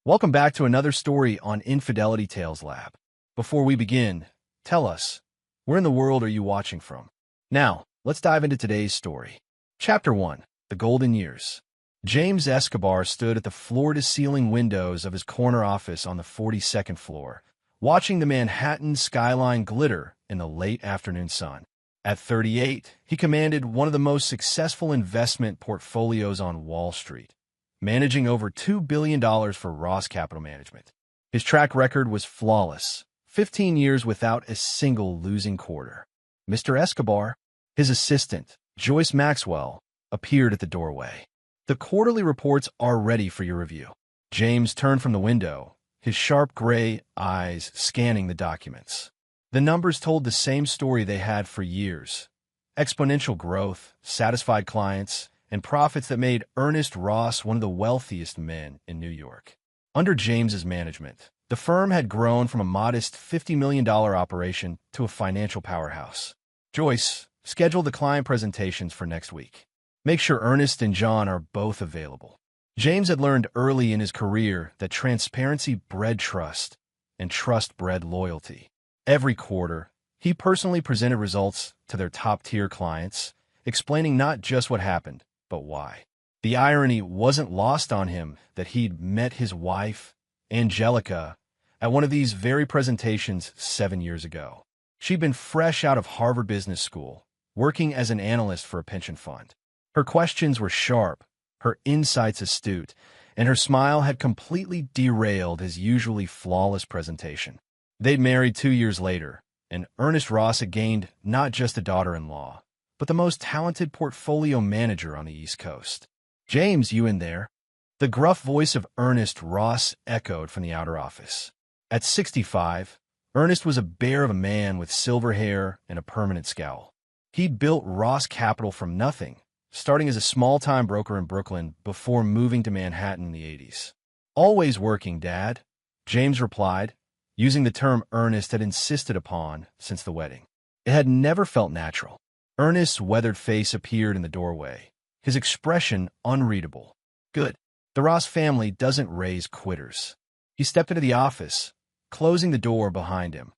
Welcome back to another story on Infidelity Tales Lab. Before we begin, tell us, where in the world are you watching from? Now, let's dive into today's story. Chapter 1. The Golden Years. James Escobar stood at the floor-to-ceiling windows of his corner office on the 42nd floor, watching the Manhattan skyline glitter in the late afternoon sun. At 38, he commanded one of the most successful investment portfolios on Wall Street, managing over $2 billion for Ross Capital Management. His track record was flawless, 15 years without a single losing quarter. Mr. Escobar, his assistant, Joyce Maxwell, appeared at the doorway. The quarterly reports are ready for your review. James turned from the window, his sharp gray eyes scanning the documents. The numbers told the same story they had for years: exponential growth, satisfied clients, and profits that made Ernest Ross one of the wealthiest men in New York. Under James's management, the firm had grown from a modest $50 million operation to a financial powerhouse. Joyce, schedule the client presentations for next week. Make sure Ernest and John are both available. James had learned early in his career that transparency bred trust, and trust bred loyalty. Every quarter, he personally presented results to their top-tier clients, explaining not just what happened, but why. The irony wasn't lost on him that he'd met his wife, Angelica, at one of these very presentations 7 years ago. She'd been fresh out of Harvard Business School, working as an analyst for a pension fund. Her questions were sharp, her insights astute, and her smile had completely derailed his usually flawless presentation. They'd married 2 years later, and Ernest Ross had gained not just a daughter-in-law, but the most talented portfolio manager on the East Coast. "James, you in there?" The gruff voice of Ernest Ross echoed from the outer office. At 65, Ernest was a bear of a man with silver hair and a permanent scowl. He'd built Ross Capital from nothing, starting as a small-time broker in Brooklyn before moving to Manhattan in the 80s. "Always working, Dad," James replied, using the term Ernest had insisted upon since the wedding. It had never felt natural. Ernest's weathered face appeared in the doorway, his expression unreadable. "Good. The Ross family doesn't raise quitters." He stepped into the office, closing the door behind him,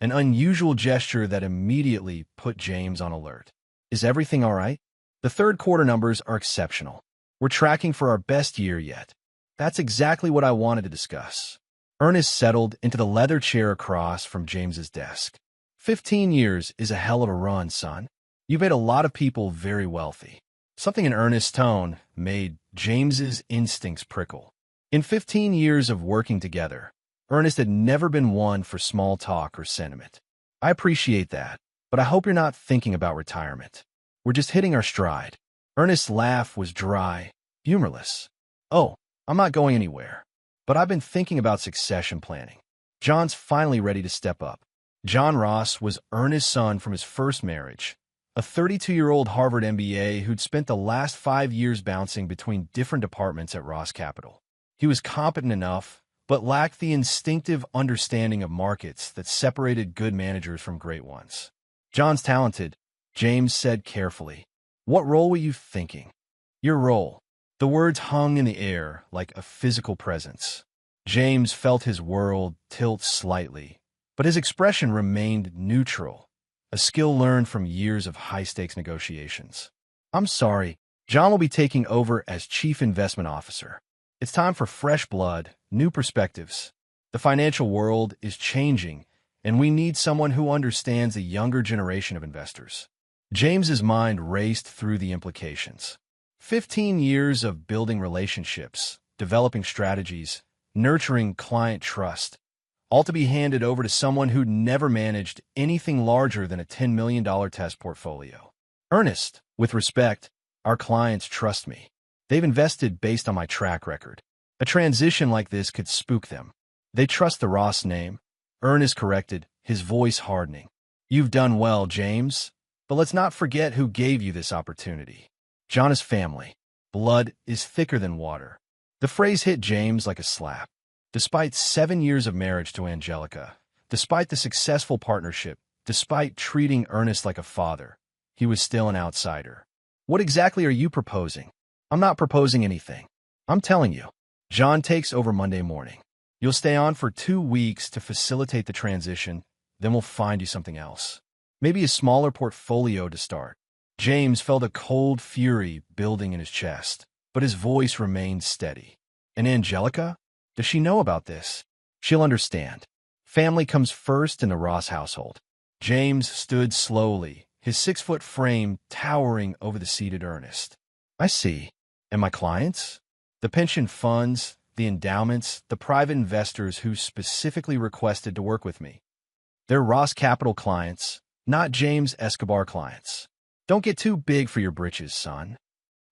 an unusual gesture that immediately put James on alert. "Is everything all right?" "The third quarter numbers are exceptional. We're tracking for our best year yet." "That's exactly what I wanted to discuss." Ernest settled into the leather chair across from James's desk. 15 years is a hell of a run, son. You've made a lot of people very wealthy." Something in Ernest's tone made James's instincts prickle. In 15 years of working together, Ernest had never been one for small talk or sentiment. "I appreciate that, but I hope you're not thinking about retirement. We're just hitting our stride." Ernest's laugh was dry, humorless. "Oh, I'm not going anywhere, but I've been thinking about succession planning. John's finally ready to step up." John Ross was Ernest's son from his first marriage, a 32-year-old Harvard MBA who'd spent the last 5 years bouncing between different departments at Ross Capital. He was competent enough, but lacked the instinctive understanding of markets that separated good managers from great ones. "John's talented," James said carefully. "What role were you thinking?" "Your role." The words hung in the air like a physical presence. James felt his world tilt slightly, but his expression remained neutral, a skill learned from years of high-stakes negotiations. "I'm sorry, John will be taking over as Chief Investment Officer. It's time for fresh blood, new perspectives. The financial world is changing, and we need someone who understands the younger generation of investors." James's mind raced through the implications. 15 years of building relationships, developing strategies, nurturing client trust, all to be handed over to someone who'd never managed anything larger than a $10 million test portfolio. "Ernest, with respect, our clients trust me. They've invested based on my track record. A transition like this could spook them. They trust the Ross name," Ernest corrected, his voice hardening. "You've done well, James, but let's not forget who gave you this opportunity. John is family. Blood is thicker than water." The phrase hit James like a slap. Despite 7 years of marriage to Angelica, despite the successful partnership, despite treating Ernest like a father, he was still an outsider. "What exactly are you proposing?" "I'm not proposing anything. I'm telling you." John takes over Monday morning. You'll stay on for 2 weeks to facilitate the transition, then we'll find you something else. Maybe a smaller portfolio to start. James felt a cold fury building in his chest, but his voice remained steady. And Angelica? Does she know about this? She'll understand. Family comes first in the Ross household. James stood slowly, his 6-foot frame towering over the seated Ernest. I see. And my clients? The pension funds, the endowments, the private investors who specifically requested to work with me. They're Ross Capital clients, not James Escobar clients. Don't get too big for your britches, son.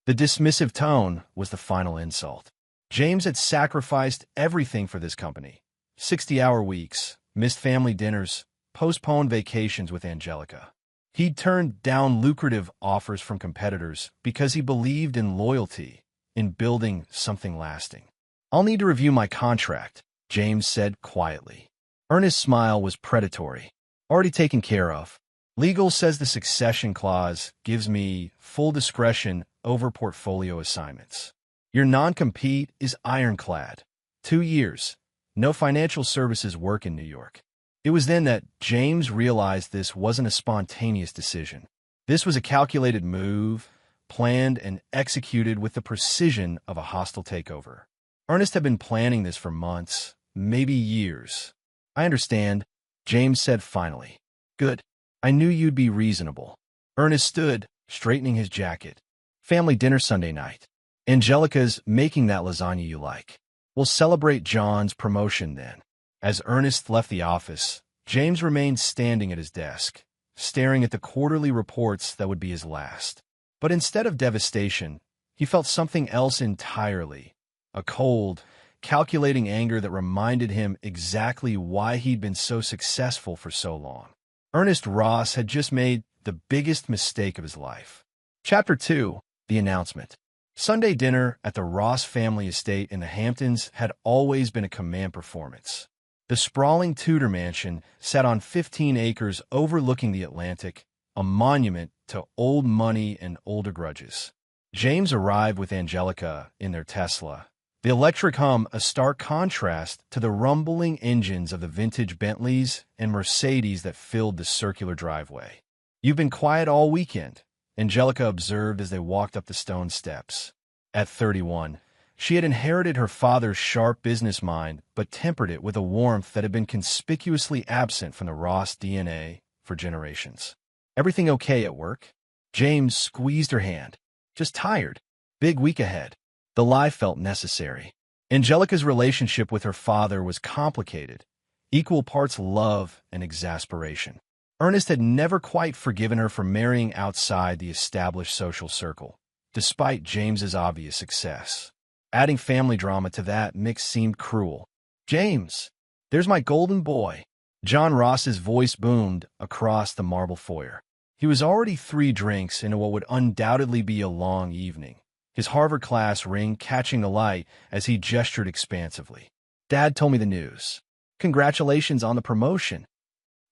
The dismissive tone was the final insult. James had sacrificed everything for this company. 60-hour weeks, missed family dinners, postponed vacations with Angelica. He'd turned down lucrative offers from competitors because he believed in loyalty, in building something lasting. I'll need to review my contract, James said quietly. Ernest's smile was predatory. Already taken care of. Legal says the succession clause gives me full discretion over portfolio assignments. Your non-compete is ironclad. 2 years. No financial services work in New York. It was then that James realized this wasn't a spontaneous decision. This was a calculated move, planned and executed with the precision of a hostile takeover. Ernest had been planning this for months, maybe years. I understand, James said finally. Good. I knew you'd be reasonable. Ernest stood, straightening his jacket. Family dinner Sunday night. Angelica's making that lasagna you like. We'll celebrate John's promotion then. As Ernest left the office, James remained standing at his desk, staring at the quarterly reports that would be his last. But instead of devastation, he felt something else entirely. A cold, calculating anger that reminded him exactly why he'd been so successful for so long. Ernest Ross had just made the biggest mistake of his life. Chapter 2, The Announcement. Sunday dinner at the Ross family estate in the Hamptons had always been a command performance. The sprawling Tudor mansion sat on 15 acres overlooking the Atlantic, a monument to old money and older grudges. James arrived with Angelica in their Tesla, the electric hum a stark contrast to the rumbling engines of the vintage Bentleys and Mercedes that filled the circular driveway. You've been quiet all weekend, Angelica observed as they walked up the stone steps. At 31, she had inherited her father's sharp business mind, but tempered it with a warmth that had been conspicuously absent from the Ross DNA for generations. Everything okay at work? James squeezed her hand. Just tired. Big week ahead. The lie felt necessary. Angelica's relationship with her father was complicated, equal parts love and exasperation. Ernest had never quite forgiven her for marrying outside the established social circle, despite James's obvious success. Adding family drama to that mix seemed cruel. James, there's my golden boy. John Ross's voice boomed across the marble foyer. He was already 3 drinks into what would undoubtedly be a long evening, his Harvard class ring catching the light as he gestured expansively. Dad told me the news. Congratulations on the promotion.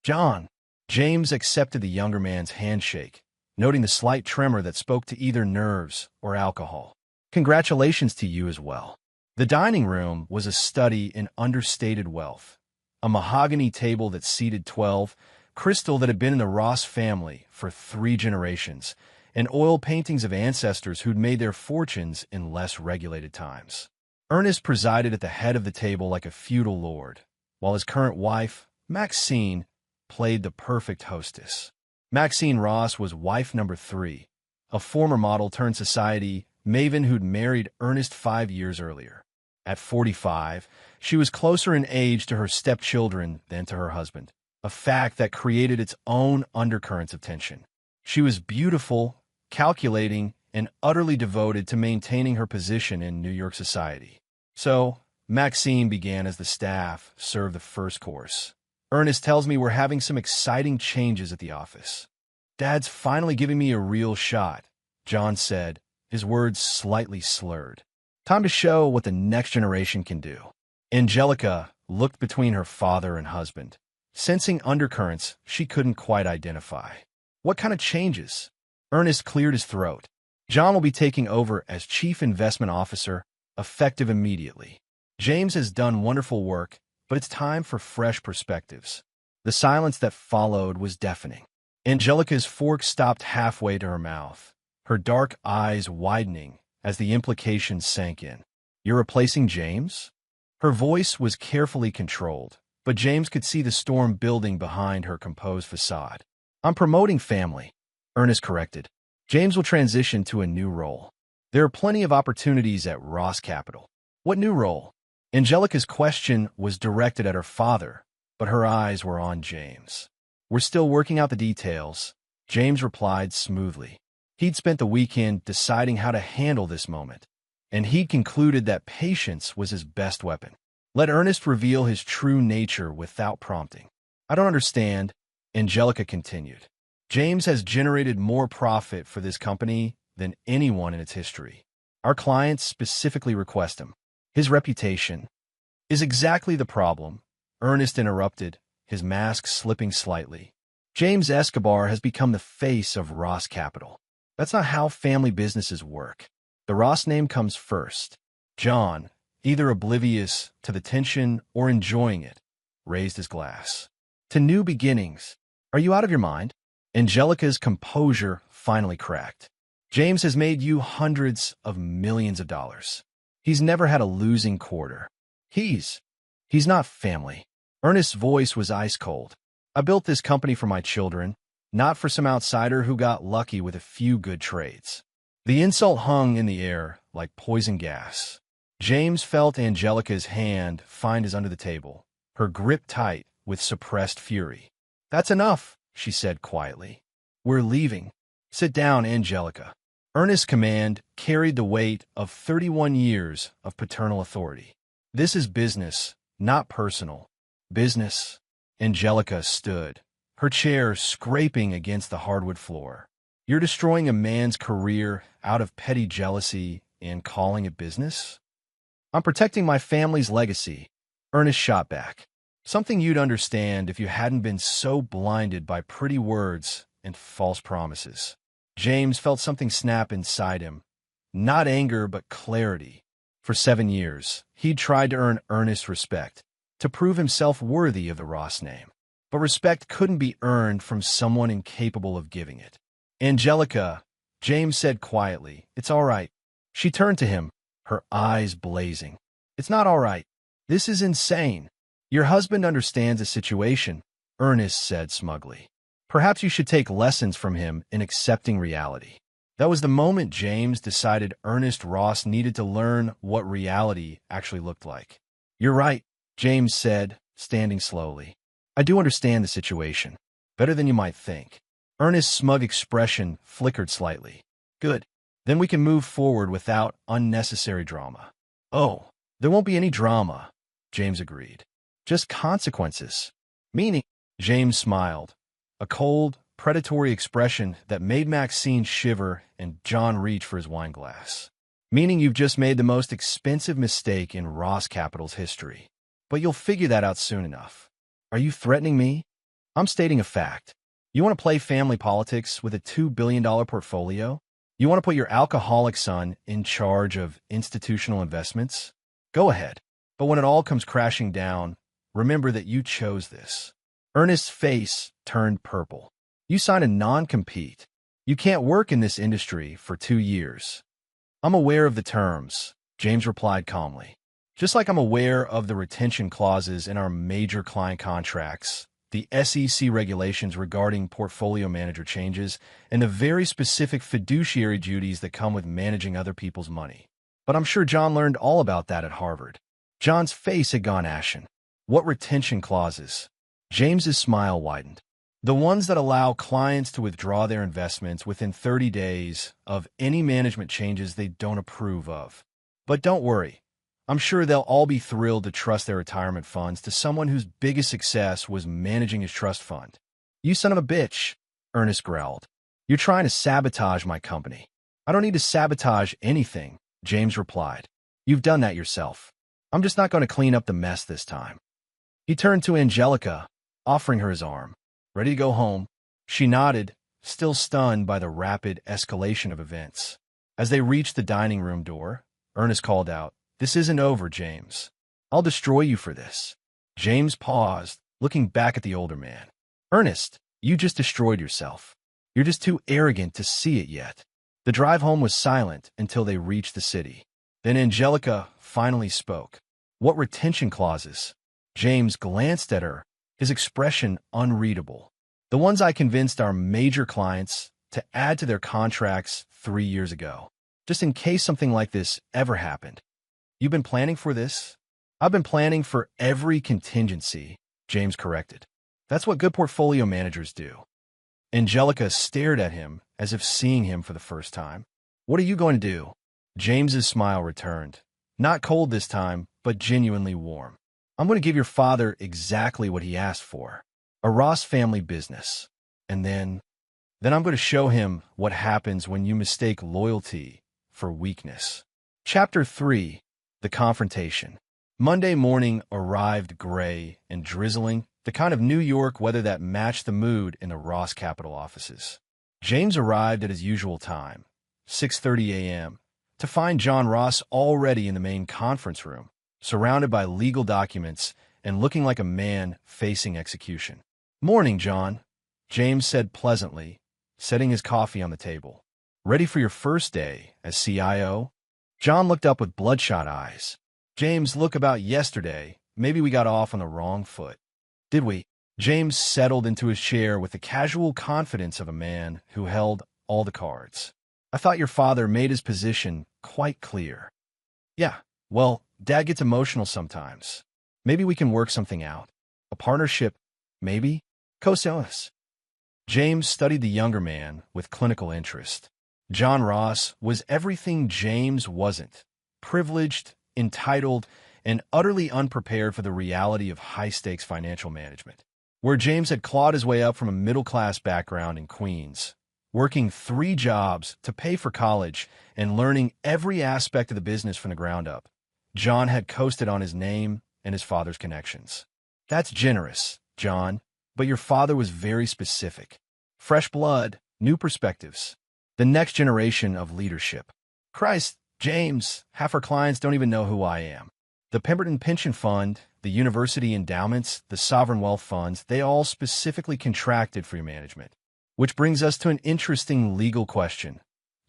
John. James accepted the younger man's handshake, noting the slight tremor that spoke to either nerves or alcohol. Congratulations to you as well. The dining room was a study in understated wealth. A mahogany table that seated 12, crystal that had been in the Ross family for 3 generations, and oil paintings of ancestors who'd made their fortunes in less regulated times. Ernest presided at the head of the table like a feudal lord, while his current wife, Maxine, played the perfect hostess. Maxine Ross was wife number 3, a former model turned society maven who'd married Ernest 5 years earlier. At 45, she was closer in age to her stepchildren than to her husband, a fact that created its own undercurrents of tension. She was beautiful, calculating, and utterly devoted to maintaining her position in New York society. So, Maxine began as the staff served the first course. Ernest tells me we're having some exciting changes at the office. Dad's finally giving me a real shot, John said, his words slightly slurred. Time to show what the next generation can do. Angelica looked between her father and husband, sensing undercurrents she couldn't quite identify. What kind of changes? Ernest cleared his throat. John will be taking over as chief investment officer, effective immediately. James has done wonderful work, but it's time for fresh perspectives. The silence that followed was deafening. Angelica's fork stopped halfway to her mouth, her dark eyes widening as the implications sank in. You're replacing James? Her voice was carefully controlled, but James could see the storm building behind her composed facade. I'm promoting family, Ernest corrected. James will transition to a new role. There are plenty of opportunities at Ross Capital. What new role? Angelica's question was directed at her father, but her eyes were on James. We're still working out the details, James replied smoothly. He'd spent the weekend deciding how to handle this moment, and he'd concluded that patience was his best weapon. Let Ernest reveal his true nature without prompting. I don't understand, Angelica continued. James has generated more profit for this company than anyone in its history. Our clients specifically request him. His reputation is exactly the problem, Ernest interrupted, his mask slipping slightly. James Escobar has become the face of Ross Capital. That's not how family businesses work. The Ross name comes first. John, either oblivious to the tension or enjoying it, raised his glass. To new beginnings. Are you out of your mind? Angelica's composure finally cracked. James has made you hundreds of millions of dollars. He's never had a losing quarter. He's not family. Ernest's voice was ice cold. I built this company for my children, not for some outsider who got lucky with a few good trades. The insult hung in the air like poison gas. James felt Angelica's hand find his under the table, her grip tight with suppressed fury. That's enough, she said quietly. We're leaving. Sit down, Angelica. Ernest's command carried the weight of 31 years of paternal authority. This is business, not personal. Business. Angelica stood, her chair scraping against the hardwood floor. You're destroying a man's career out of petty jealousy and calling it business? I'm protecting my family's legacy, Ernest shot back. Something you'd understand if you hadn't been so blinded by pretty words and false promises. James felt something snap inside him. Not anger, but clarity. For 7 years, he'd tried to earn Ernest's respect, to prove himself worthy of the Ross name. But respect couldn't be earned from someone incapable of giving it. Angelica, James said quietly, it's all right. She turned to him, her eyes blazing. It's not all right. This is insane. Your husband understands the situation, Ernest said smugly. Perhaps you should take lessons from him in accepting reality. That was the moment James decided Ernest Ross needed to learn what reality actually looked like. You're right, James said, standing slowly. I do understand the situation. Better than you might think. Ernest's smug expression flickered slightly. Good. Then we can move forward without unnecessary drama. Oh, there won't be any drama, James agreed. Just consequences. Meaning, James smiled. A cold, predatory expression that made Maxine shiver and John reach for his wine glass. Meaning you've just made the most expensive mistake in Ross Capital's history. But you'll figure that out soon enough. Are you threatening me? I'm stating a fact. You want to play family politics with a $2 billion portfolio? You want to put your alcoholic son in charge of institutional investments? Go ahead. But when it all comes crashing down, remember that you chose this. Ernest's face turned purple. You signed a non-compete. You can't work in this industry for 2 years. I'm aware of the terms, James replied calmly. Just like I'm aware of the retention clauses in our major client contracts, the SEC regulations regarding portfolio manager changes, and the very specific fiduciary duties that come with managing other people's money. But I'm sure John learned all about that at Harvard. John's face had gone ashen. What retention clauses? James's smile widened. The ones that allow clients to withdraw their investments within 30 days of any management changes they don't approve of. But don't worry. I'm sure they'll all be thrilled to trust their retirement funds to someone whose biggest success was managing his trust fund. You son of a bitch, Ernest growled. You're trying to sabotage my company. I don't need to sabotage anything, James replied. You've done that yourself. I'm just not going to clean up the mess this time. He turned to Angelica, offering her his arm. Ready to go home? She nodded, still stunned by the rapid escalation of events. As they reached the dining room door, Ernest called out, This isn't over, James. I'll destroy you for this. James paused, looking back at the older man. Ernest, you just destroyed yourself. You're just too arrogant to see it yet. The drive home was silent until they reached the city. Then Angelica finally spoke. What retention clauses? James glanced at her, his expression unreadable. The ones I convinced our major clients to add to their contracts 3 years ago, just in case something like this ever happened. You've been planning for this? I've been planning for every contingency, James corrected. That's what good portfolio managers do. Angelica stared at him as if seeing him for the first time. What are you going to do? James's smile returned. Not cold this time, but genuinely warm. I'm going to give your father exactly what he asked for. A Ross family business. And then I'm going to show him what happens when you mistake loyalty for weakness. Chapter 3. The Confrontation. Monday morning arrived gray and drizzling, the kind of New York weather that matched the mood in the Ross Capital offices. James arrived at his usual time, 6:30 a.m., to find John Ross already in the main conference room, surrounded by legal documents and looking like a man facing execution. Morning, John, James said pleasantly, setting his coffee on the table. Ready for your first day as CIO? John looked up with bloodshot eyes. James, look, about yesterday, maybe we got off on the wrong foot. Did we? James settled into his chair with the casual confidence of a man who held all the cards. I thought your father made his position quite clear. Yeah, well, Dad gets emotional sometimes. Maybe we can work something out. A partnership, maybe? Co-sales. James studied the younger man with clinical interest. John Ross was everything James wasn't. Privileged, entitled, and utterly unprepared for the reality of high-stakes financial management. Where James had clawed his way up from a middle-class background in Queens, working 3 jobs to pay for college and learning every aspect of the business from the ground up, John had coasted on his name and his father's connections. That's generous, John, but your father was very specific. Fresh blood, new perspectives. The next generation of leadership. Christ, James, half our clients don't even know who I am. The Pemberton Pension Fund, the university endowments, the sovereign wealth funds, they all specifically contracted for your management. Which brings us to an interesting legal question,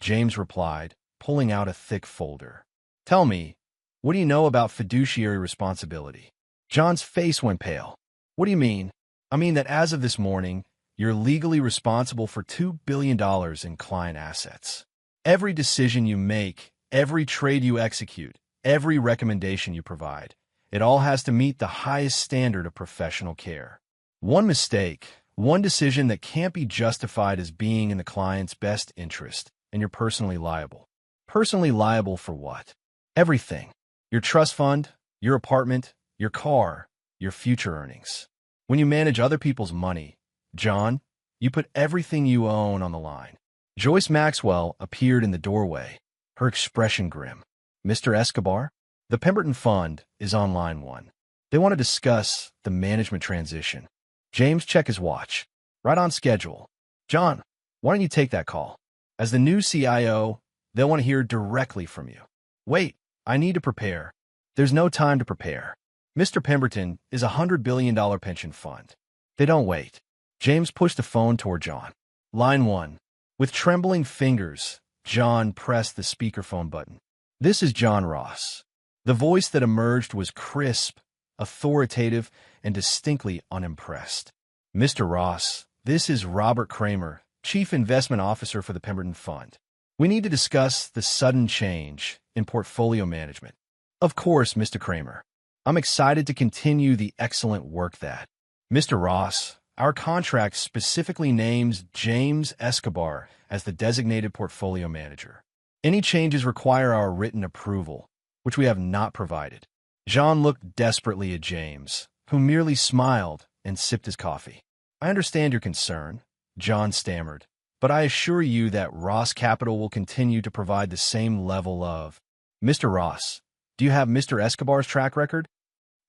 James replied, pulling out a thick folder. Tell me, what do you know about fiduciary responsibility? John's face went pale. What do you mean? I mean that as of this morning, you're legally responsible for $2 billion in client assets. Every decision you make, every trade you execute, every recommendation you provide, it all has to meet the highest standard of professional care. One mistake, one decision that can't be justified as being in the client's best interest, and you're personally liable. Personally liable for what? Everything. Your trust fund, your apartment, your car, your future earnings. When you manage other people's money, John, you put everything you own on the line. Joyce Maxwell appeared in the doorway, her expression grim. Mr. Escobar? The Pemberton Fund is on line 1. They want to discuss the management transition. James checked his watch. Right on schedule. John, why don't you take that call? As the new CIO, they'll want to hear directly from you. Wait, I need to prepare. There's no time to prepare. Mr. Pemberton is a $100 billion pension fund. They don't wait. James pushed the phone toward John. Line 1. With trembling fingers, John pressed the speakerphone button. This is John Ross. The voice that emerged was crisp, authoritative, and distinctly unimpressed. Mr. Ross, this is Robert Kramer, Chief Investment Officer for the Pemberton Fund. We need to discuss the sudden change in portfolio management. Of course, Mr. Kramer. I'm excited to continue the excellent work that. Mr. Ross, our contract specifically names James Escobar as the designated portfolio manager. Any changes require our written approval, which we have not provided. John looked desperately at James, who merely smiled and sipped his coffee. I understand your concern, John stammered, but I assure you that Ross Capital will continue to provide the same level of... Mr. Ross, do you have Mr. Escobar's track record?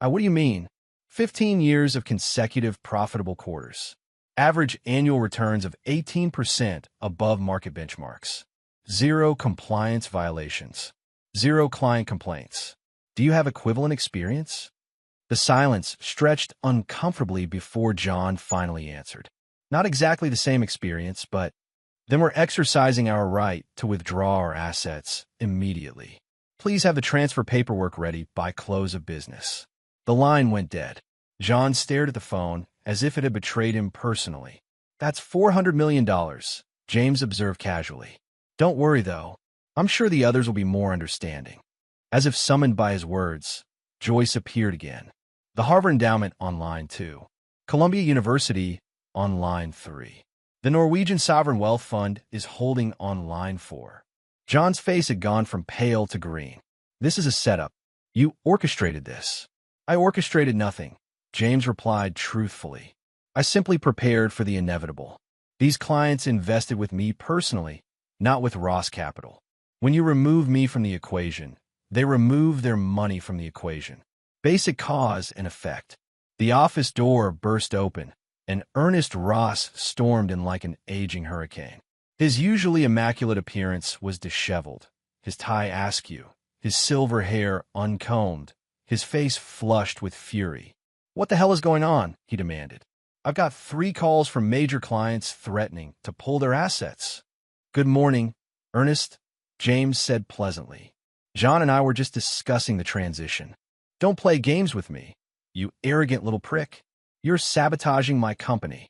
What do you mean? 15 years of consecutive profitable quarters. Average annual returns of 18% above market benchmarks. 0 compliance violations. 0 client complaints. Do you have equivalent experience? The silence stretched uncomfortably before John finally answered. Not exactly the same experience, but then we're exercising our right to withdraw our assets immediately. Please have the transfer paperwork ready by close of business. The line went dead. John stared at the phone as if it had betrayed him personally. That's $400 million, James observed casually. Don't worry, though. I'm sure the others will be more understanding. As if summoned by his words, Joyce appeared again. The Harvard Endowment on line 2. Columbia University on line 3. The Norwegian Sovereign Wealth Fund is holding on line 4. John's face had gone from pale to green. This is a setup. You orchestrated this. I orchestrated nothing, James replied truthfully. I simply prepared for the inevitable. These clients invested with me personally, not with Ross Capital. When you remove me from the equation, they remove their money from the equation. Basic cause and effect. The office door burst open, and Ernest Ross stormed in like an aging hurricane. His usually immaculate appearance was disheveled, his tie askew, his silver hair uncombed, his face flushed with fury. What the hell is going on? He demanded. I've got 3 calls from major clients threatening to pull their assets. Good morning, Ernest, James said pleasantly. John and I were just discussing the transition. Don't play games with me, you arrogant little prick. You're sabotaging my company.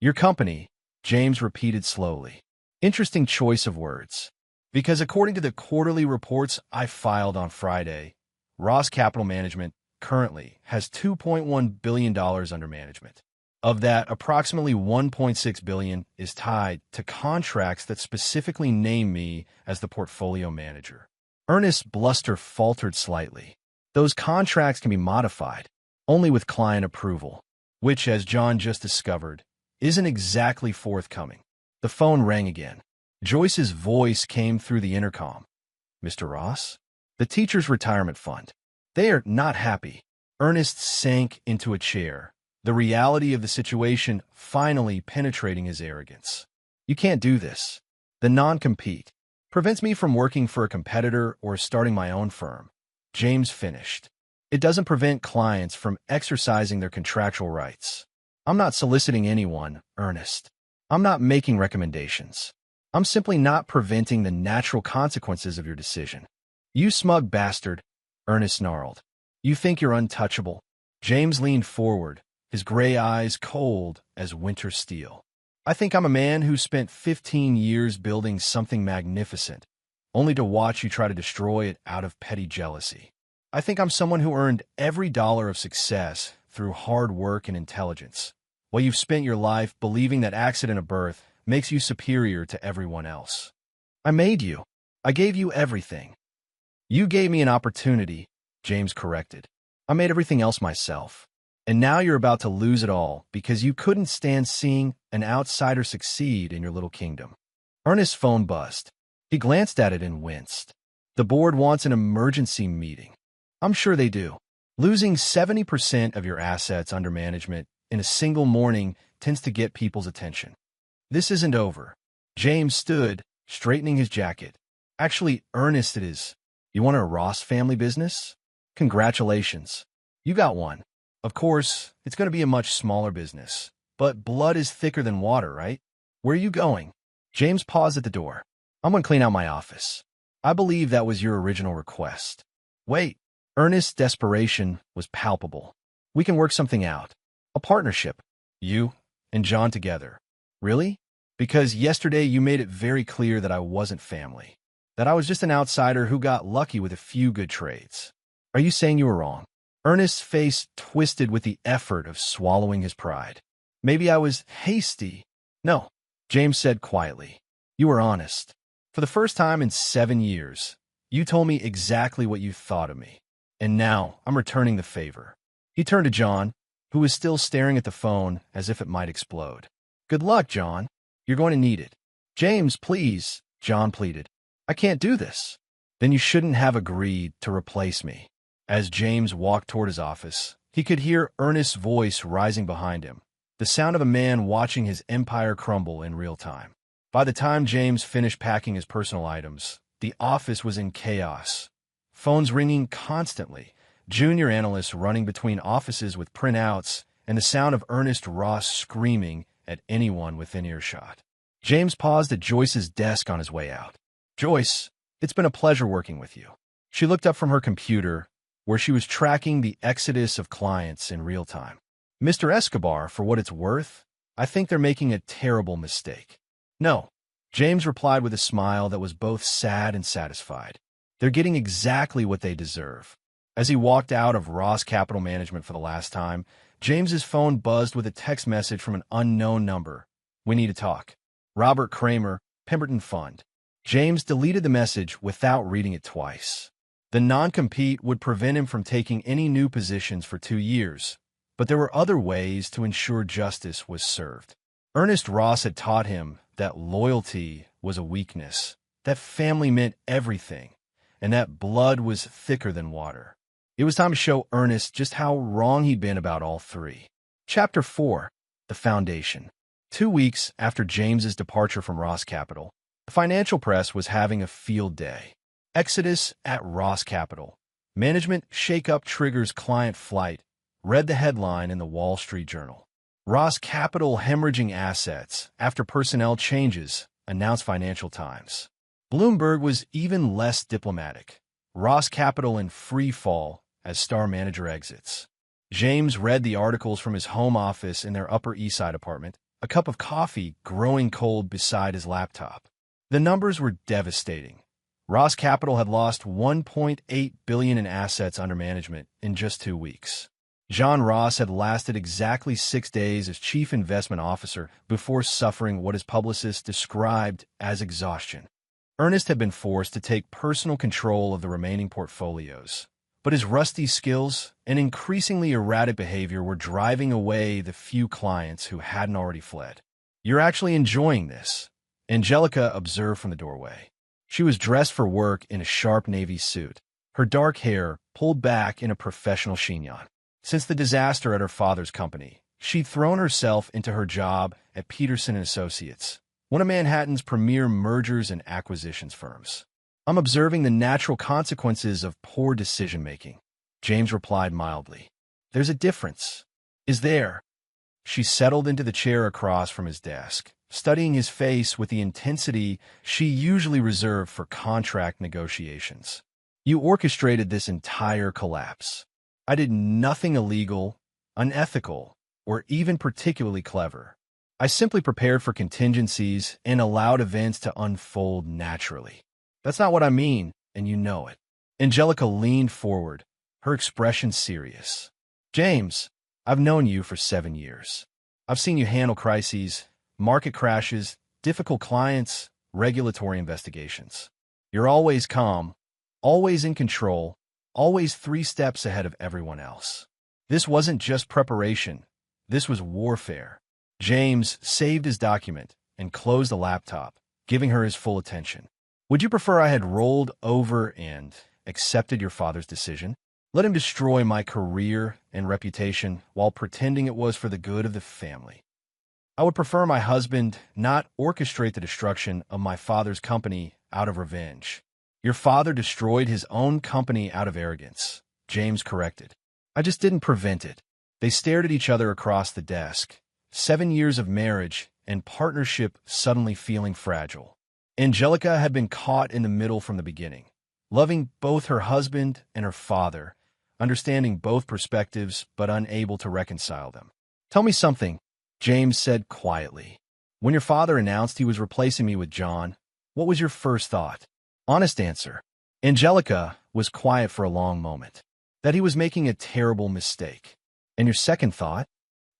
Your company, James repeated slowly. Interesting choice of words. Because according to the quarterly reports I filed on Friday, Ross Capital Management currently has $2.1 billion under management. Of that, approximately $1.6 billion is tied to contracts that specifically name me as the portfolio manager. Ernest's bluster faltered slightly. Those contracts can be modified, only with client approval, which, as John just discovered, isn't exactly forthcoming. The phone rang again. Joyce's voice came through the intercom. Mr. Ross? The teacher's retirement fund. They are not happy. Ernest sank into a chair, the reality of the situation finally penetrating his arrogance. You can't do this. The non-compete prevents me from working for a competitor or starting my own firm. James finished. It doesn't prevent clients from exercising their contractual rights. I'm not soliciting anyone, Ernest. I'm not making recommendations. I'm simply not preventing the natural consequences of your decision. You smug bastard, Ernest snarled. You think you're untouchable? James leaned forward, his gray eyes cold as winter steel. I think I'm a man who spent 15 years building something magnificent, only to watch you try to destroy it out of petty jealousy. I think I'm someone who earned every dollar of success through hard work and intelligence, while you've spent your life believing that accident of birth makes you superior to everyone else. I made you. I gave you everything. You gave me an opportunity, James corrected. I made everything else myself. And now you're about to lose it all because you couldn't stand seeing an outsider succeed in your little kingdom. Ernest's phone buzzed. He glanced at it and winced. The board wants an emergency meeting. I'm sure they do. Losing 70% of your assets under management in a single morning tends to get people's attention. This isn't over. James stood, straightening his jacket. Actually, Ernest it is. You want a Ross family business? Congratulations. You got one. Of course, it's going to be a much smaller business, but blood is thicker than water, right? Where are you going? James paused at the door. I'm going to clean out my office. I believe that was your original request. Wait. Ernest's desperation was palpable. We can work something out. A partnership. You and John together. Really? Because yesterday you made it very clear that I wasn't family. That I was just an outsider who got lucky with a few good trades. Are you saying you were wrong? Ernest's face twisted with the effort of swallowing his pride. Maybe I was hasty. No, James said quietly. You were honest. For the first time in 7 years, you told me exactly what you thought of me. And now I'm returning the favor. He turned to John, who was still staring at the phone as if it might explode. Good luck, John. You're going to need it. James, please, John pleaded. I can't do this. Then you shouldn't have agreed to replace me. As James walked toward his office, he could hear Ernest's voice rising behind him, the sound of a man watching his empire crumble in real time. By the time James finished packing his personal items, the office was in chaos. Phones ringing constantly, junior analysts running between offices with printouts, and the sound of Ernest Ross screaming at anyone within earshot. James paused at Joyce's desk on his way out. "Joyce, it's been a pleasure working with you." She looked up from her computer, where she was tracking the exodus of clients in real time. "Mr. Escobar, for what it's worth, I think they're making a terrible mistake." "No," James replied with a smile that was both sad and satisfied. "They're getting exactly what they deserve." As he walked out of Ross Capital Management for the last time, James's phone buzzed with a text message from an unknown number. "We need to talk. Robert Kramer, Pemberton Fund." James deleted the message without reading it twice. The non-compete would prevent him from taking any new positions for 2 years, but there were other ways to ensure justice was served. Ernest Ross had taught him that loyalty was a weakness, that family meant everything, and that blood was thicker than water. It was time to show Ernest just how wrong he'd been about all three. Chapter 4. The Foundation. 2 weeks after James's departure from Ross Capital, the financial press was having a field day. Exodus at Ross Capital. Management shakeup triggers client flight, read the headline in the Wall Street Journal. Ross Capital hemorrhaging assets after personnel changes, announced Financial Times. Bloomberg was even less diplomatic. Ross Capital in free fall as star manager exits. James read the articles from his home office in their Upper East Side apartment, a cup of coffee growing cold beside his laptop. The numbers were devastating. Ross Capital had lost $1.8 billion in assets under management in just 2 weeks. John Ross had lasted exactly 6 days as chief investment officer before suffering what his publicist described as exhaustion. Ernest had been forced to take personal control of the remaining portfolios, but his rusty skills and increasingly erratic behavior were driving away the few clients who hadn't already fled. "You're actually enjoying this," Angelica observed from the doorway. She was dressed for work in a sharp navy suit, her dark hair pulled back in a professional chignon. Since the disaster at her father's company, she'd thrown herself into her job at Peterson & Associates, one of Manhattan's premier mergers and acquisitions firms. "I'm observing the natural consequences of poor decision-making," James replied mildly. "There's a difference." "Is there?" She settled into the chair across from his desk, studying his face with the intensity she usually reserved for contract negotiations. "You orchestrated this entire collapse. I did nothing illegal, unethical, or even particularly clever. I simply prepared for contingencies and allowed events to unfold naturally." "That's not what I mean, and you know it." Angelica leaned forward, her expression serious. "James, I've known you for 7 years. I've seen you handle crises, market crashes, difficult clients, regulatory investigations. You're always calm, always in control, always 3 steps ahead of everyone else. This wasn't just preparation. This was warfare." James saved his document and closed the laptop, giving her his full attention. "Would you prefer I had rolled over and accepted your father's decision? Let him destroy my career and reputation while pretending it was for the good of the family? I would prefer my husband not orchestrate the destruction of my father's company out of revenge." "Your father destroyed his own company out of arrogance," James corrected. "I just didn't prevent it." They stared at each other across the desk, 7 years of marriage and partnership suddenly feeling fragile. Angelica had been caught in the middle from the beginning, loving both her husband and her father, understanding both perspectives but unable to reconcile them. "Tell me something," James said quietly. "When your father announced he was replacing me with John, what was your first thought?" "Honest answer." Angelica was quiet for a long moment. "That he was making a terrible mistake." "And your second thought?"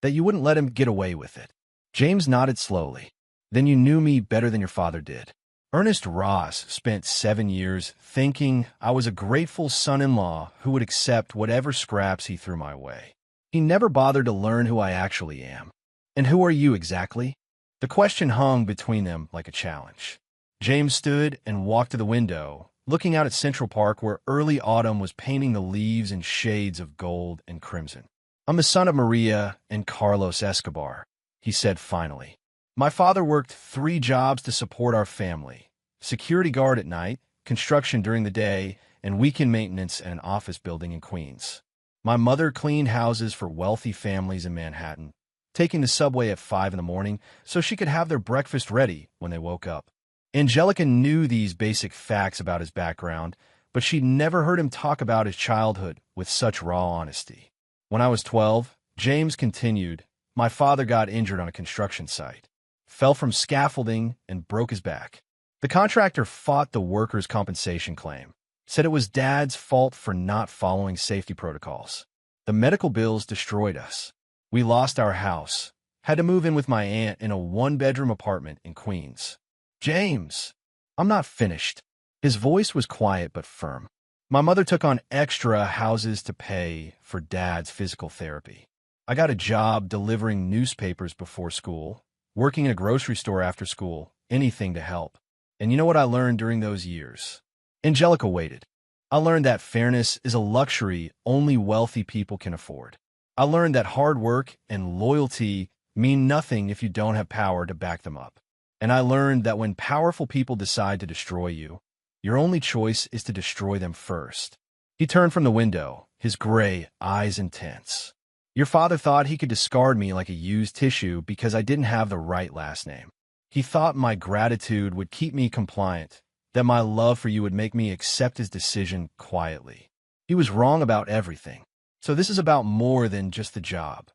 "That you wouldn't let him get away with it." James nodded slowly. "Then you knew me better than your father did." Ernest Ross spent 7 years thinking I was a grateful son-in-law who would accept whatever scraps he threw my way. He never bothered to learn who I actually am. "And who are you exactly?" The question hung between them like a challenge. James stood and walked to the window, looking out at Central Park where early autumn was painting the leaves in shades of gold and crimson. "I'm the son of Maria and Carlos Escobar," he said finally. "My father worked 3 jobs to support our family: security guard at night, construction during the day, and weekend maintenance at an office building in Queens. My mother cleaned houses for wealthy families in Manhattan, taking the subway at 5 in the morning so she could have their breakfast ready when they woke up. Angelica knew these basic facts about his background, but she'd never heard him talk about his childhood with such raw honesty. When I was 12, James continued, my father got injured on a construction site, fell from scaffolding, and broke his back. The contractor fought the workers' compensation claim, said it was Dad's fault for not following safety protocols. The medical bills destroyed us. We lost our house, had to move in with my aunt in a one-bedroom apartment in Queens. James, I'm not finished. His voice was quiet but firm. My mother took on extra houses to pay for Dad's physical therapy. I got a job delivering newspapers before school, working in a grocery store after school, anything to help. And you know what I learned during those years? Angelica waited. I learned that fairness is a luxury only wealthy people can afford. I learned that hard work and loyalty mean nothing if you don't have power to back them up. And I learned that when powerful people decide to destroy you, your only choice is to destroy them first. He turned from the window, his gray eyes intense. Your father thought he could discard me like a used tissue because I didn't have the right last name. He thought my gratitude would keep me compliant, that my love for you would make me accept his decision quietly. He was wrong about everything. So this is about more than just the job.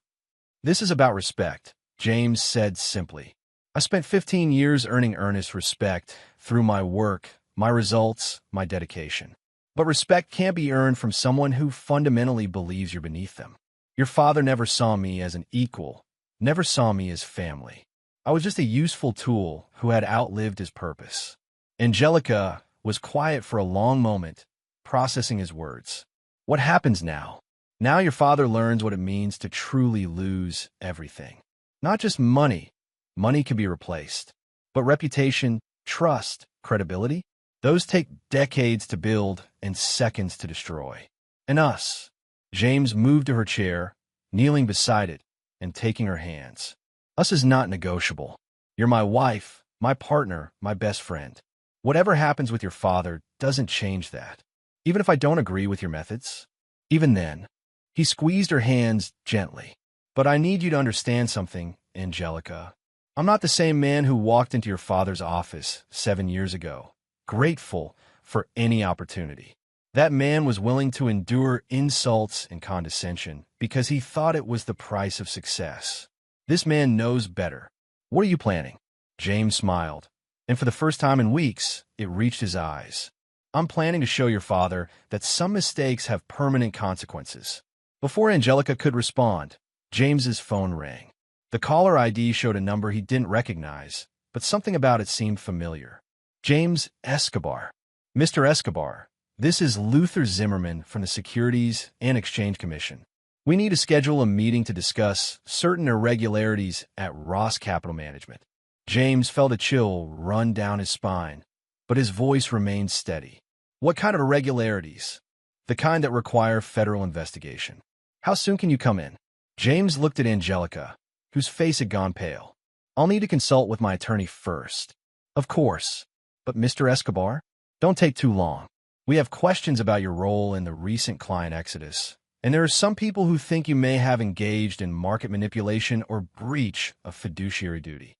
This is about respect, James said simply. I spent 15 years earning earnest respect through my work, my results, my dedication. But respect can't be earned from someone who fundamentally believes you're beneath them. Your father never saw me as an equal, never saw me as family. I was just a useful tool who had outlived his purpose. Angelica was quiet for a long moment, processing his words. What happens now? Now your father learns what it means to truly lose everything. Not just money. Money can be replaced. But reputation, trust, credibility, those take decades to build and seconds to destroy. And us. James moved to her chair, kneeling beside it and taking her hands. Us is not negotiable. You're my wife, my partner, my best friend. Whatever happens with your father doesn't change that. Even if I don't agree with your methods. Even then. He squeezed her hands gently. But I need you to understand something, Angelica. I'm not the same man who walked into your father's office 7 years ago, grateful for any opportunity. That man was willing to endure insults and condescension because he thought it was the price of success. This man knows better. What are you planning? James smiled, and for the first time in weeks, it reached his eyes. I'm planning to show your father that some mistakes have permanent consequences. Before Angelica could respond, James's phone rang. The caller ID showed a number he didn't recognize, but something about it seemed familiar. James Escobar. Mr. Escobar, this is Luther Zimmerman from the Securities and Exchange Commission. We need to schedule a meeting to discuss certain irregularities at Ross Capital Management. James felt a chill run down his spine, but his voice remained steady. What kind of irregularities? The kind that require federal investigation. How soon can you come in? James looked at Angelica, whose face had gone pale. I'll need to consult with my attorney first. Of course. But Mr. Escobar, don't take too long. We have questions about your role in the recent client exodus. And there are some people who think you may have engaged in market manipulation or breach of fiduciary duty.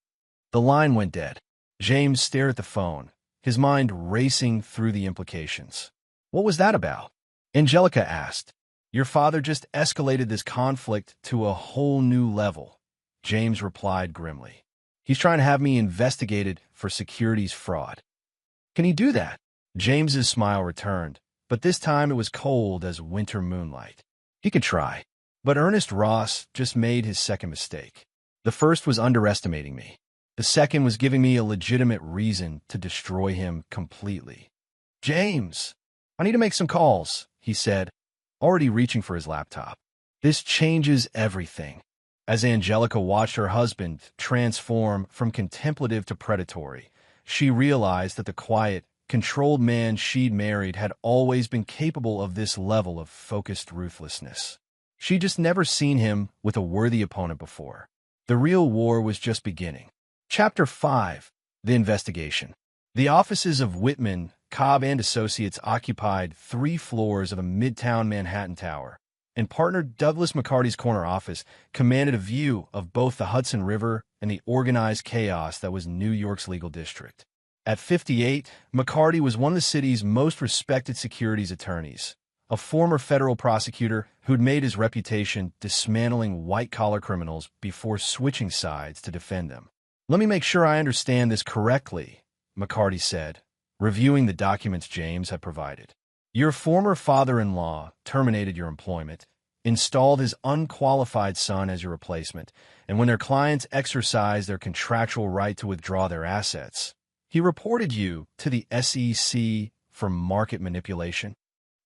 The line went dead. James stared at the phone, his mind racing through the implications. What was that about? Angelica asked. Your father just escalated this conflict to a whole new level, James replied grimly. He's trying to have me investigated for securities fraud. Can he do that? James's smile returned, but this time it was cold as winter moonlight. He could try. But Ernest Ross just made his second mistake. The first was underestimating me. The second was giving me a legitimate reason to destroy him completely. James, I need to make some calls, he said, already reaching for his laptop. This changes everything. As Angelica watched her husband transform from contemplative to predatory, she realized that the quiet, controlled man she'd married had always been capable of this level of focused ruthlessness. She'd just never seen him with a worthy opponent before. The real war was just beginning. Chapter 5. The Investigation. The offices of Whitman Cobb and Associates occupied 3 floors of a midtown Manhattan tower, and partner Douglas McCarty's corner office commanded a view of both the Hudson River and the organized chaos that was New York's legal district. At 58, McCarty was one of the city's most respected securities attorneys, a former federal prosecutor who'd made his reputation dismantling white-collar criminals before switching sides to defend them. "Let me make sure I understand this correctly," McCarty said, reviewing the documents James had provided. "Your former father-in-law terminated your employment, installed his unqualified son as your replacement, and when their clients exercised their contractual right to withdraw their assets, he reported you to the SEC for market manipulation."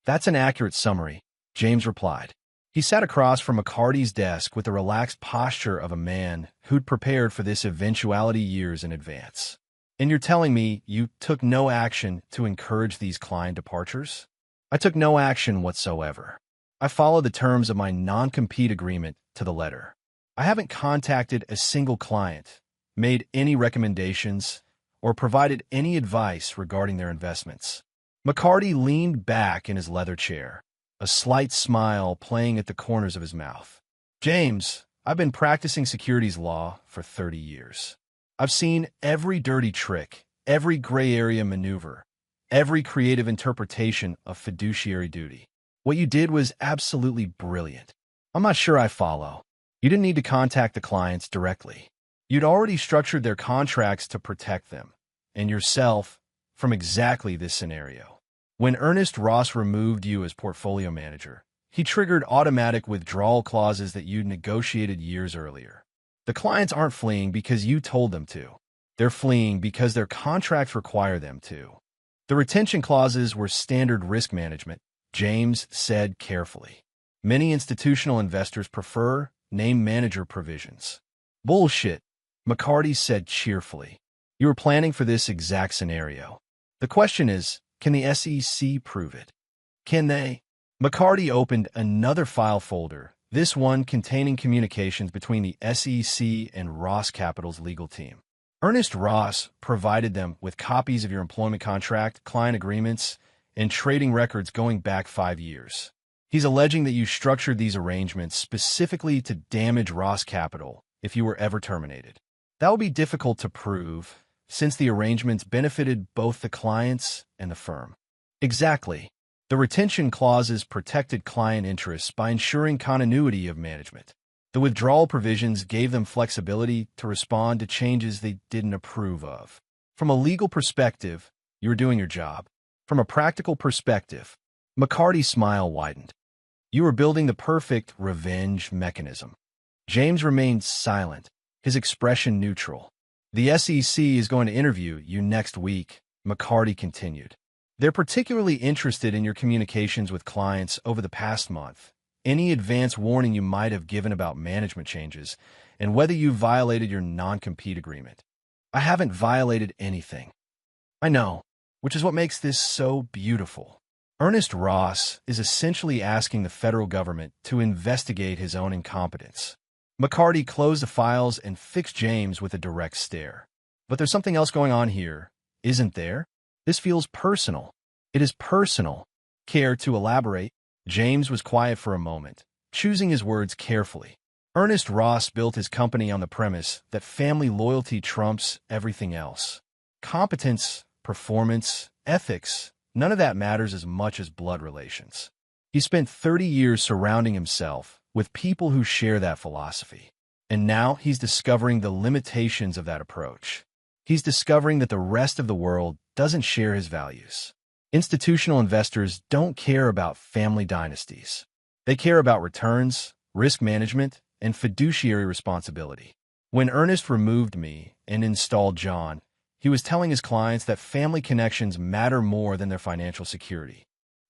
"That's an accurate summary," James replied. He sat across from McCarty's desk with the relaxed posture of a man who'd prepared for this eventuality years in advance. "And you're telling me you took no action to encourage these client departures?" "I took no action whatsoever. I followed the terms of my non-compete agreement to the letter. I haven't contacted a single client, made any recommendations, or provided any advice regarding their investments." McCarty leaned back in his leather chair, a slight smile playing at the corners of his mouth. "James, I've been practicing securities law for 30 years. I've seen every dirty trick, every gray area maneuver, every creative interpretation of fiduciary duty. What you did was absolutely brilliant. I'm not sure I follow. You didn't need to contact the clients directly. You'd already structured their contracts to protect them, and yourself, from exactly this scenario. When Ernest Ross removed you as portfolio manager, he triggered automatic withdrawal clauses that you'd negotiated years earlier. The clients aren't fleeing because you told them to. They're fleeing because their contracts require them to. The retention clauses were standard risk management," James said carefully. "Many institutional investors prefer name manager provisions." "Bullshit," McCarty said cheerfully. "You were planning for this exact scenario. The question is, can the SEC prove it? Can they?" McCarty opened another file folder, this one containing communications between the SEC and Ross Capital's legal team. "Ernest Ross provided them with copies of your employment contract, client agreements, and trading records going back 5 years. He's alleging that you structured these arrangements specifically to damage Ross Capital if you were ever terminated. That would be difficult to prove, since the arrangements benefited both the clients and the firm." "Exactly. The retention clauses protected client interests by ensuring continuity of management. The withdrawal provisions gave them flexibility to respond to changes they didn't approve of. From a legal perspective, you were doing your job. From a practical perspective," McCarty's smile widened, "you were building the perfect revenge mechanism." James remained silent, his expression neutral. "The SEC is going to interview you next week," McCarty continued. "They're particularly interested in your communications with clients over the past month, any advance warning you might have given about management changes, and whether you violated your non-compete agreement." "I haven't violated anything." "I know, which is what makes this so beautiful. Ernest Ross is essentially asking the federal government to investigate his own incompetence." McCarty closed the files and fixed James with a direct stare. "But there's something else going on here, isn't there? This feels personal." "It is personal." "Care to elaborate?" James was quiet for a moment, choosing his words carefully. "Ernest Ross built his company on the premise that family loyalty trumps everything else. Competence, performance, ethics, none of that matters as much as blood relations. He spent 30 years surrounding himself with people who share that philosophy. And now he's discovering the limitations of that approach. He's discovering that the rest of the world doesn't share his values. Institutional investors don't care about family dynasties. They care about returns, risk management, and fiduciary responsibility. When Ernest removed me and installed John, he was telling his clients that family connections matter more than their financial security."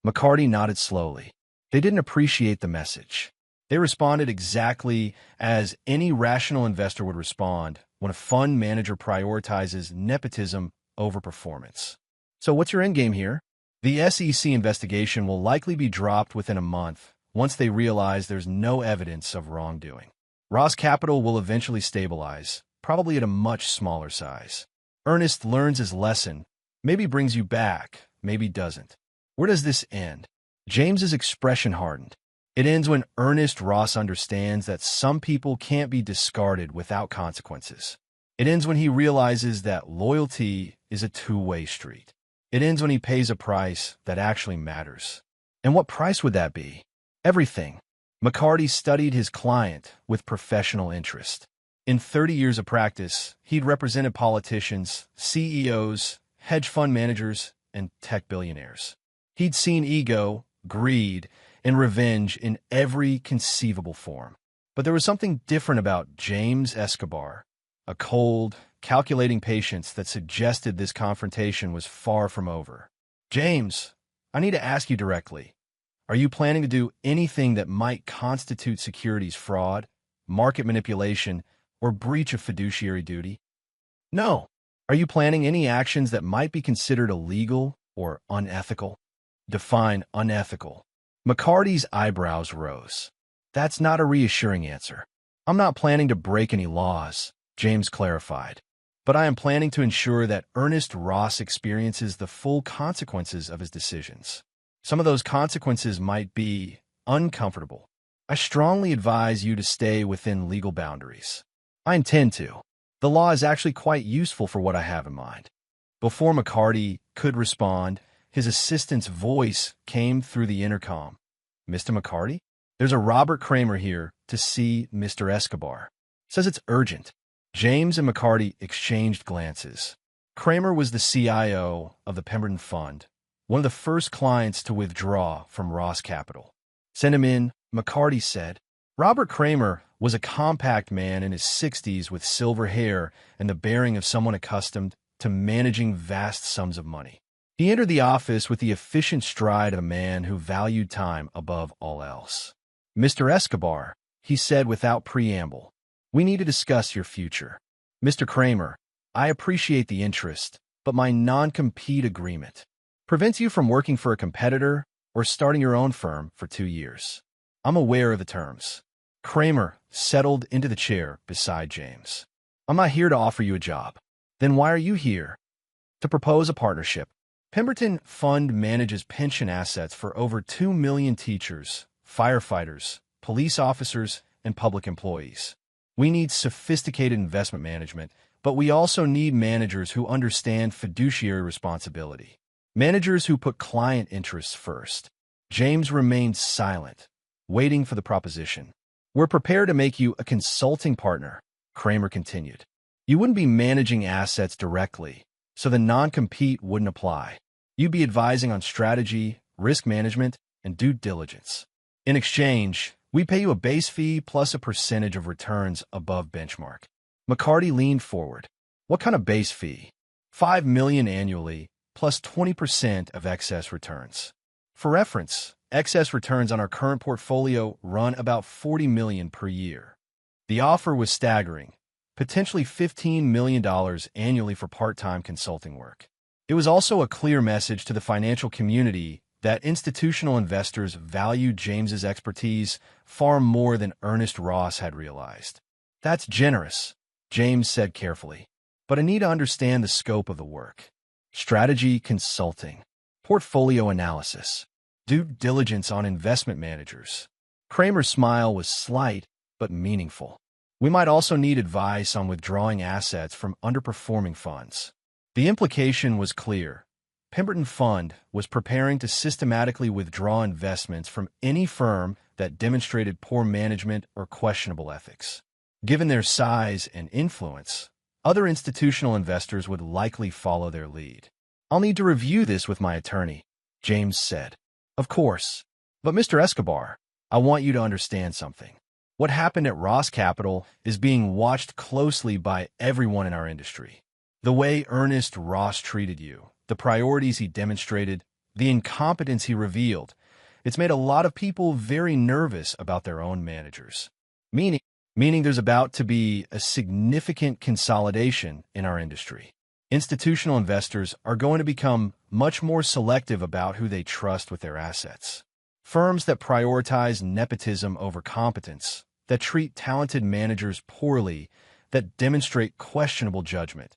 McCarty nodded slowly. They didn't appreciate the message. They responded exactly as any rational investor would respond when a fund manager prioritizes nepotism over performance. "So what's your endgame here?" "The SEC investigation will likely be dropped within a month once they realize there's no evidence of wrongdoing. Ross Capital will eventually stabilize, probably at a much smaller size. Ernest learns his lesson Maybe brings you back, maybe doesn't. Where does this end? James's expression hardened. It ends when Ernest Ross understands that some people can't be discarded without consequences. It ends when he realizes that loyalty is a two-way street. It ends when he pays a price that actually matters. And what price would that be? Everything. McCarty studied his client with professional interest. In 30 years of practice, he'd represented politicians, CEOs, hedge fund managers, and tech billionaires. He'd seen ego, greed, and revenge in every conceivable form. But there was something different about James Escobar, a cold, calculating patience that suggested this confrontation was far from over. James, I need to ask you directly. Are you planning to do anything that might constitute securities fraud, market manipulation, or breach of fiduciary duty? No. Are you planning any actions that might be considered illegal or unethical? Define unethical. McCarty's eyebrows rose. That's not a reassuring answer. I'm not planning to break any laws, James clarified. But I am planning to ensure that Ernest Ross experiences the full consequences of his decisions. Some of those consequences might be uncomfortable. I strongly advise you to stay within legal boundaries. I intend to. The law is actually quite useful for what I have in mind. Before McCarty could respond, his assistant's voice came through the intercom. Mr. McCarty? There's a Robert Kramer here to see Mr. Escobar. Says it's urgent. James and McCarty exchanged glances. Kramer was the CIO of the Pemberton Fund, one of the first clients to withdraw from Ross Capital. Send him in, McCarty said. Robert Kramer was a compact man in his 60s with silver hair and the bearing of someone accustomed to managing vast sums of money. He entered the office with the efficient stride of a man who valued time above all else. Mr. Escobar, he said without preamble, we need to discuss your future. Mr. Kramer, I appreciate the interest, but my non-compete agreement prevents you from working for a competitor or starting your own firm for 2 years. I'm aware of the terms. Kramer settled into the chair beside James. I'm not here to offer you a job. Then why are you here? To propose a partnership. Pemberton Fund manages pension assets for over 2 million teachers, firefighters, police officers, and public employees. We need sophisticated investment management, but we also need managers who understand fiduciary responsibility. Managers who put client interests first. James remained silent, waiting for the proposition. We're prepared to make you a consulting partner, Kramer continued. You wouldn't be managing assets directly, so the non-compete wouldn't apply. You'd be advising on strategy, risk management, and due diligence. In exchange, we pay you a base fee plus a percentage of returns above benchmark. McCarty leaned forward. What kind of base fee? $5 million annually, plus 20% of excess returns. For reference, excess returns on our current portfolio run about $40 million per year. The offer was staggering, potentially $15 million annually for part-time consulting work. It was also a clear message to the financial community that institutional investors valued James's expertise far more than Ernest Ross had realized. That's generous, James said carefully, but I need to understand the scope of the work. Strategy consulting, portfolio analysis, due diligence on investment managers. Kramer's smile was slight but meaningful. We might also need advice on withdrawing assets from underperforming funds. The implication was clear. Pemberton Fund was preparing to systematically withdraw investments from any firm that demonstrated poor management or questionable ethics. Given their size and influence, other institutional investors would likely follow their lead. I'll need to review this with my attorney, James said. Of course. But Mr. Escobar, I want you to understand something. What happened at Ross Capital is being watched closely by everyone in our industry. The way Ernest Ross treated you, the priorities he demonstrated, the incompetence he revealed, it's made a lot of people very nervous about their own managers. Meaning there's about to be a significant consolidation in our industry. Institutional investors are going to become much more selective about who they trust with their assets. Firms that prioritize nepotism over competence, that treat talented managers poorly, that demonstrate questionable judgment,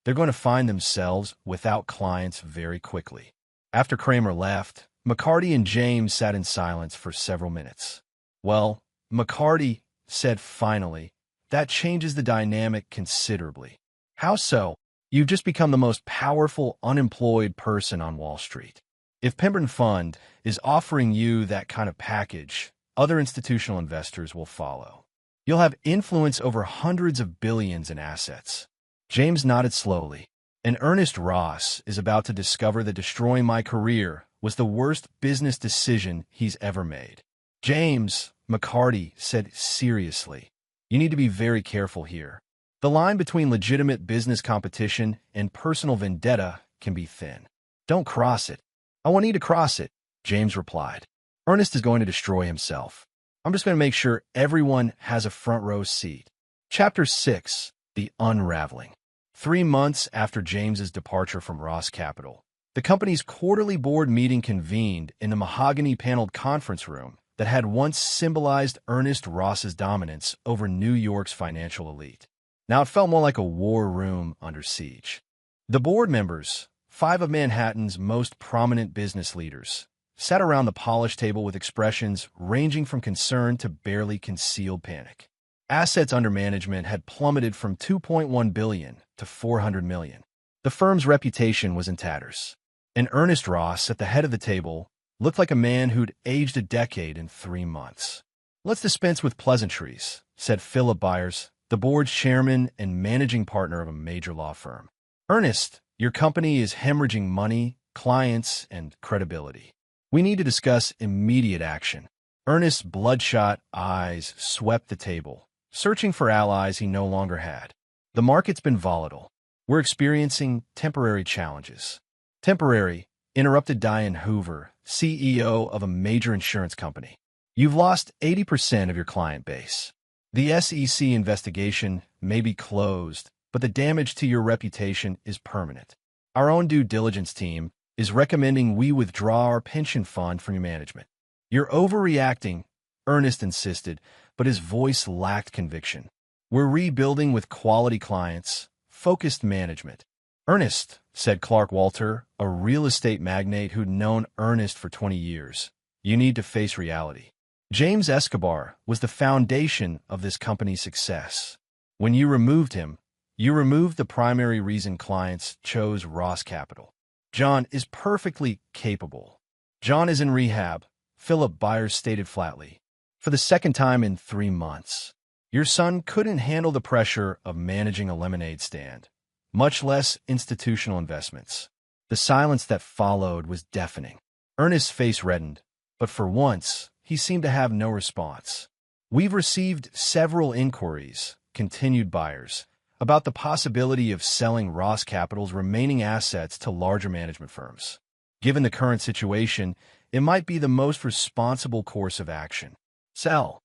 they're going to find themselves without clients very quickly. After Kramer left, McCarty and James sat in silence for several minutes. Well, McCarty said finally, that changes the dynamic considerably. How so? You've just become the most powerful unemployed person on Wall Street. If Pemberton Fund is offering you that kind of package, other institutional investors will follow. You'll have influence over hundreds of billions in assets. James nodded slowly. And Ernest Ross is about to discover that destroying my career was the worst business decision he's ever made. James, McCarty said seriously, you need to be very careful here. The line between legitimate business competition and personal vendetta can be thin. Don't cross it. I want you to cross it, James replied. Ernest is going to destroy himself. I'm just going to make sure everyone has a front row seat. Chapter 6, The Unraveling. 3 months after James's departure from Ross Capital, the company's quarterly board meeting convened in the mahogany-paneled conference room that had once symbolized Ernest Ross's dominance over New York's financial elite. Now it felt more like a war room under siege. The board members, 5 of Manhattan's most prominent business leaders, sat around the polished table with expressions ranging from concern to barely concealed panic. Assets under management had plummeted from $2.1 billion to $400 million. The firm's reputation was in tatters. And Ernest Ross, at the head of the table, looked like a man who'd aged a decade in 3 months. Let's dispense with pleasantries, said Philip Byers, the board's chairman and managing partner of a major law firm. Ernest, your company is hemorrhaging money, clients, and credibility. We need to discuss immediate action. Ernest's bloodshot eyes swept the table, searching for allies he no longer had. The market's been volatile. We're experiencing temporary challenges. Temporary, interrupted Diane Hoover, CEO of a major insurance company. You've lost 80% of your client base. The SEC investigation may be closed, but the damage to your reputation is permanent. Our own due diligence team is recommending we withdraw our pension fund from your management. You're overreacting, Ernest insisted, but his voice lacked conviction. We're rebuilding with quality clients, focused management. Ernest, said Clark Walter, a real estate magnate who'd known Ernest for 20 years, you need to face reality. James Escobar was the foundation of this company's success. When you removed him, you removed the primary reason clients chose Ross Capital. John is perfectly capable. John is in rehab, Philip Byers stated flatly. For the second time in 3 months. Your son couldn't handle the pressure of managing a lemonade stand, much less institutional investments. The silence that followed was deafening. Ernest's face reddened, but for once, he seemed to have no response. We've received several inquiries, continued Byers, about the possibility of selling Ross Capital's remaining assets to larger management firms. Given the current situation, it might be the most responsible course of action. Sell.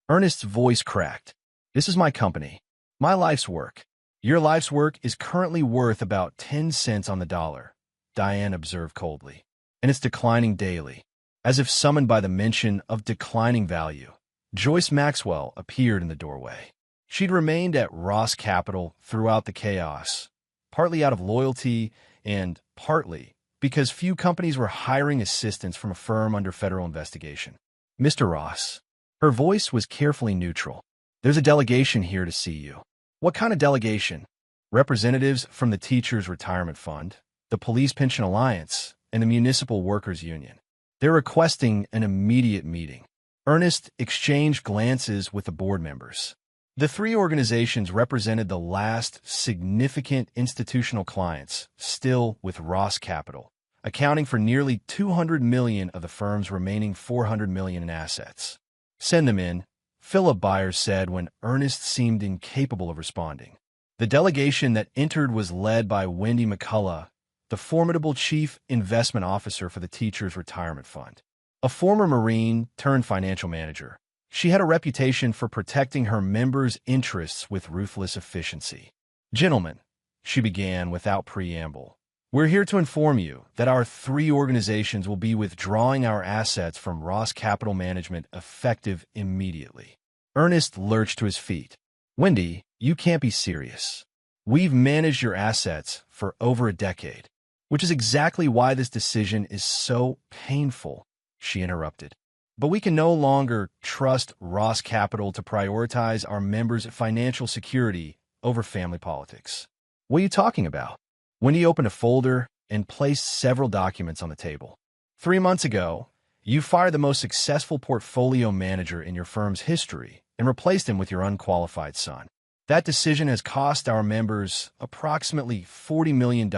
Ernest's voice cracked. This is my company. My life's work. Your life's work is currently worth about 10 cents on the dollar, Diane observed coldly. And it's declining daily. As if summoned by the mention of declining value, Joyce Maxwell appeared in the doorway. She'd remained at Ross Capital throughout the chaos, partly out of loyalty and partly because few companies were hiring assistants from a firm under federal investigation. Mr. Ross. Her voice was carefully neutral. There's a delegation here to see you. What kind of delegation? Representatives from the Teachers' Retirement Fund, the Police Pension Alliance, and the Municipal Workers Union. They're requesting an immediate meeting. Ernest exchanged glances with the board members. The 3 organizations represented the last significant institutional clients still with Ross Capital, accounting for nearly $200 million of the firm's remaining $400 million in assets. Send them in, Philip Byers said when Ernest seemed incapable of responding. The delegation that entered was led by Wendy McCullough, the formidable chief investment officer for the Teachers' Retirement Fund. A former Marine turned financial manager, she had a reputation for protecting her members' interests with ruthless efficiency. Gentlemen, she began without preamble, we're here to inform you that our 3 organizations will be withdrawing our assets from Ross Capital Management effective immediately. Ernest lurched to his feet. Wendy, you can't be serious. We've managed your assets for over a decade, which is exactly why this decision is so painful, she interrupted. But we can no longer trust Ross Capital to prioritize our members' financial security over family politics. What are you talking about? Wendy opened a folder and placed several documents on the table. 3 months ago, you fired the most successful portfolio manager in your firm's history and replaced him with your unqualified son. That decision has cost our members approximately $40 million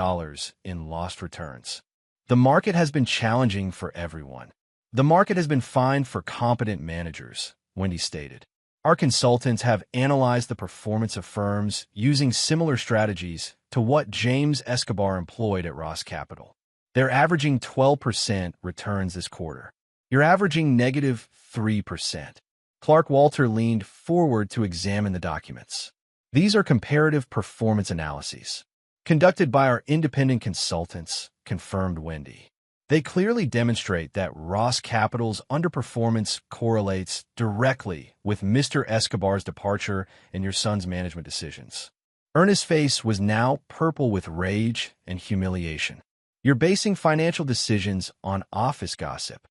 in lost returns. The market has been challenging for everyone. The market has been fine for competent managers, Wendy stated. Our consultants have analyzed the performance of firms using similar strategies to what James Escobar employed at Ross Capital. They're averaging 12% returns this quarter. You're averaging negative 3%. Clark Walter leaned forward to examine the documents. These are comparative performance analyses conducted by our independent consultants, confirmed Wendy. They clearly demonstrate that Ross Capital's underperformance correlates directly with Mr. Escobar's departure and your son's management decisions. Ernest's face was now purple with rage and humiliation. You're basing financial decisions on office gossip.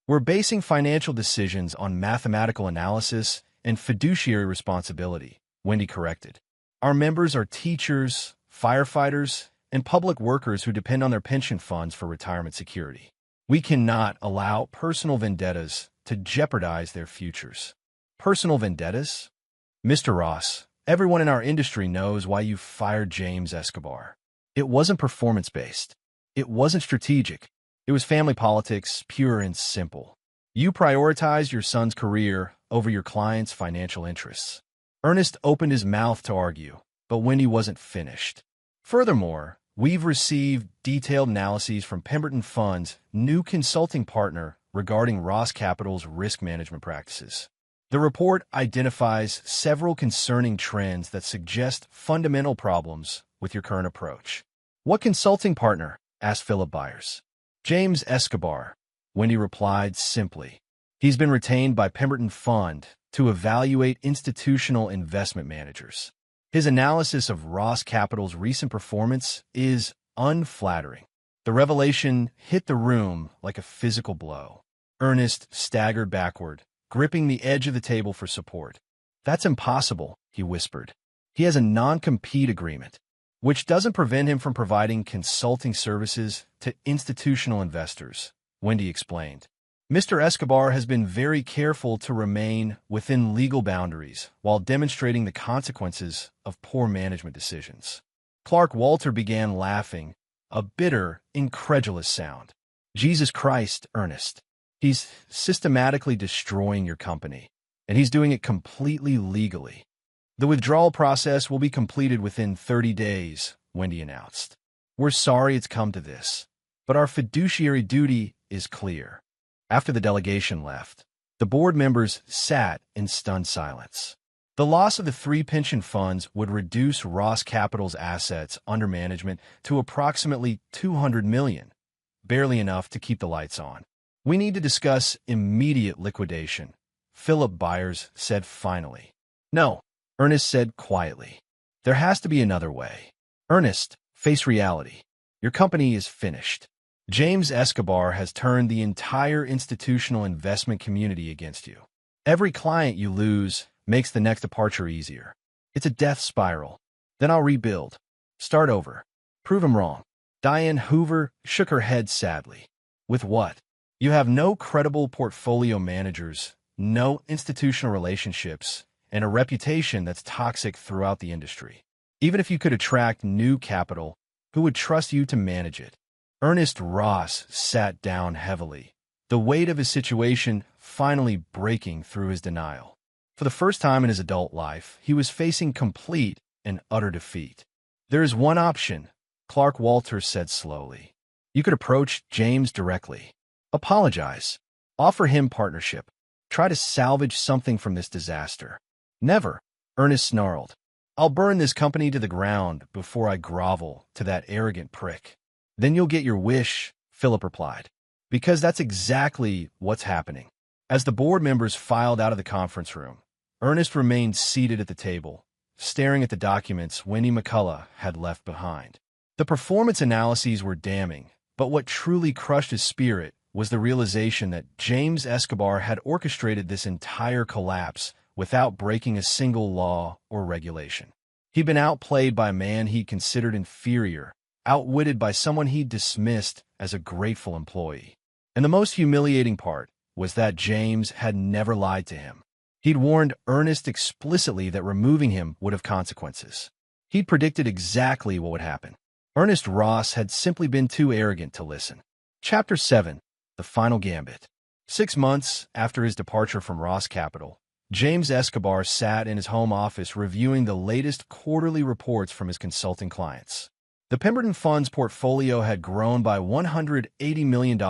We're basing financial decisions on mathematical analysis and fiduciary responsibility, Wendy corrected. Our members are teachers, firefighters, and public workers who depend on their pension funds for retirement security. We cannot allow personal vendettas to jeopardize their futures. Personal vendettas? Mr. Ross, everyone in our industry knows why you fired James Escobar. It wasn't performance-based. It wasn't strategic. It was family politics, pure and simple. You prioritized your son's career over your client's financial interests. Ernest opened his mouth to argue, but Wendy wasn't finished. Furthermore, we've received detailed analyses from Pemberton Fund's new consulting partner regarding Ross Capital's risk management practices. The report identifies several concerning trends that suggest fundamental problems with your current approach. What consulting partner? Asked Philip Byers. James Escobar, Wendy replied simply. He's been retained by Pemberton Fund to evaluate institutional investment managers. His analysis of Ross Capital's recent performance is unflattering. The revelation hit the room like a physical blow. Ernest staggered backward, gripping the edge of the table for support. That's impossible, he whispered. He has a non-compete agreement, which doesn't prevent him from providing consulting services to institutional investors, Wendy explained. Mr. Escobar has been very careful to remain within legal boundaries while demonstrating the consequences of poor management decisions. Clark Walter began laughing, a bitter, incredulous sound. Jesus Christ, Ernest. He's systematically destroying your company, and he's doing it completely legally. The withdrawal process will be completed within 30 days, Wendy announced. We're sorry it's come to this, but our fiduciary duty is clear. After the delegation left, the board members sat in stunned silence. The loss of the 3 pension funds would reduce Ross Capital's assets under management to approximately $200 million, barely enough to keep the lights on. We need to discuss immediate liquidation, Philip Byers said finally. No, Ernest said quietly. There has to be another way. Ernest, face reality. Your company is finished. James Escobar has turned the entire institutional investment community against you. Every client you lose makes the next departure easier. It's a death spiral. Then I'll rebuild. Start over. Prove him wrong. Diane Hoover shook her head sadly. With what? You have no credible portfolio managers, no institutional relationships, and a reputation that's toxic throughout the industry. Even if you could attract new capital, who would trust you to manage it? Ernest Ross sat down heavily, the weight of his situation finally breaking through his denial. For the first time in his adult life, he was facing complete and utter defeat. There is one option, Clark Walter said slowly. You could approach James directly. Apologize. Offer him partnership. Try to salvage something from this disaster. Never, Ernest snarled. I'll burn this company to the ground before I grovel to that arrogant prick. Then you'll get your wish, Philip replied. Because that's exactly what's happening. As the board members filed out of the conference room, Ernest remained seated at the table, staring at the documents Wendy McCullough had left behind. The performance analyses were damning, but what truly crushed his spirit was the realization that James Escobar had orchestrated this entire collapse without breaking a single law or regulation. He'd been outplayed by a man he considered inferior, outwitted by someone he dismissed as a grateful employee. And the most humiliating part was that James had never lied to him. He'd warned Ernest explicitly that removing him would have consequences. He'd predicted exactly what would happen. Ernest Ross had simply been too arrogant to listen. Chapter 7. The Final Gambit. 6 months after his departure from Ross Capital, James Escobar sat in his home office reviewing the latest quarterly reports from his consulting clients. The Pemberton Fund's portfolio had grown by $180 million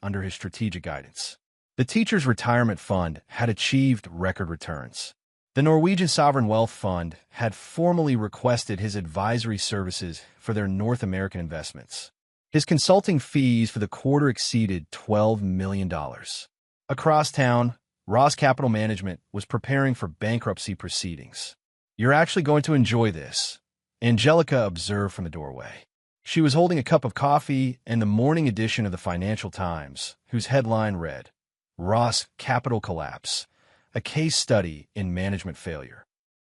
under his strategic guidance. The Teachers' Retirement Fund had achieved record returns. The Norwegian Sovereign Wealth Fund had formally requested his advisory services for their North American investments. His consulting fees for the quarter exceeded $12 million. Across town, Ross Capital Management was preparing for bankruptcy proceedings. "You're actually going to enjoy this," Angelica observed from the doorway. She was holding a cup of coffee and the morning edition of the Financial Times, whose headline read, "Ross Capital Collapse, a case study in management failure."